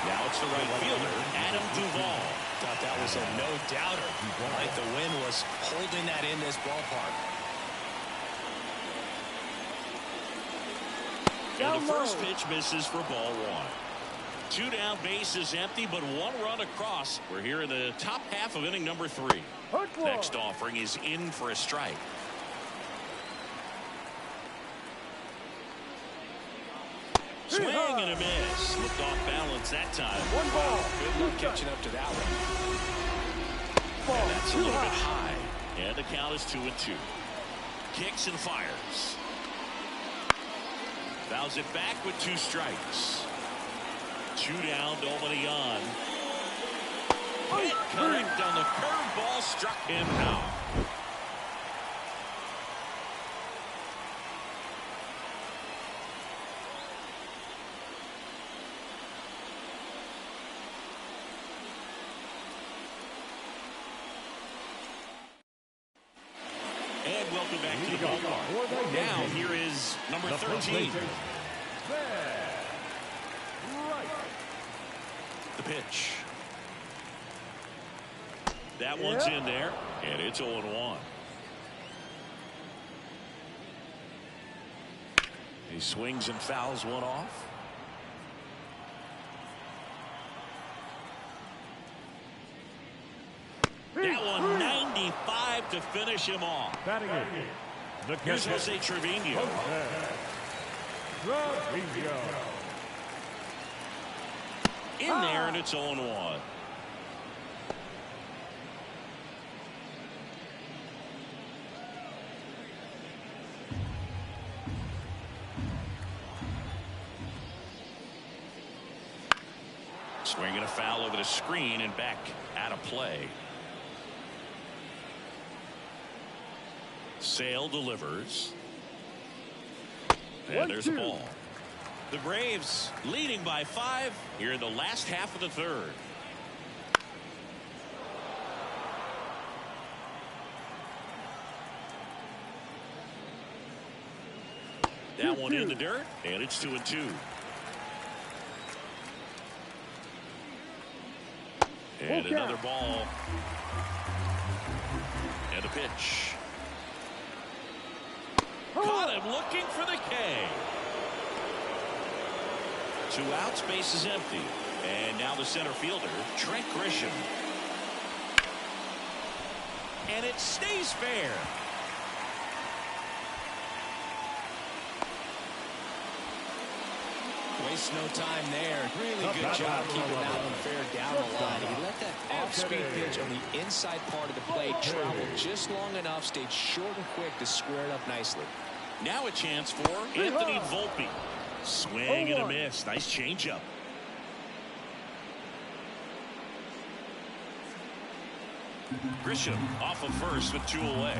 Now it's the right fielder, Adam Duvall. Thought that was a no-doubter. Like the wind was holding that in this ballpark. And the first pitch misses for ball 1. 2 down, base is empty, but 1 run across. We're here in the top half of inning number 3. Next offering is in for a strike. Swing and a miss. Looked off balance that time. 1 ball. Good luck catching up to that one. And that's a little bit high. And the count is 2-2. Kicks and fires. Fouls it back with 2 strikes. 2 down, nobody on. Hit correct on the curveball, struck him out. And welcome back to the ballpark. Now here is number 13. The pitch. That one's in there, and it's 0-1. He swings and fouls one off. That one 95 to finish him off. Batting it, the Here's catcher, Jose Trevino. In there, and it's 0-1. Swinging a foul over the screen and back out of play. Sale delivers. And there's a ball. The Braves leading by 5 here in the last half of the 3rd. That one in the dirt, and it's 2-2. And another ball. And a pitch. Caught him looking for the K. 2 outs, base is empty. And now the center fielder, Trent Grisham. And it stays fair. Waste no time there. Really good job keeping that one fair down the line. He let that off-speed pitch on the inside part of the plate travel just long enough, stayed short and quick to square it up nicely. Now a chance for Anthony Volpe. Swing and a miss. Nice changeup. Grisham off of first with 2 away.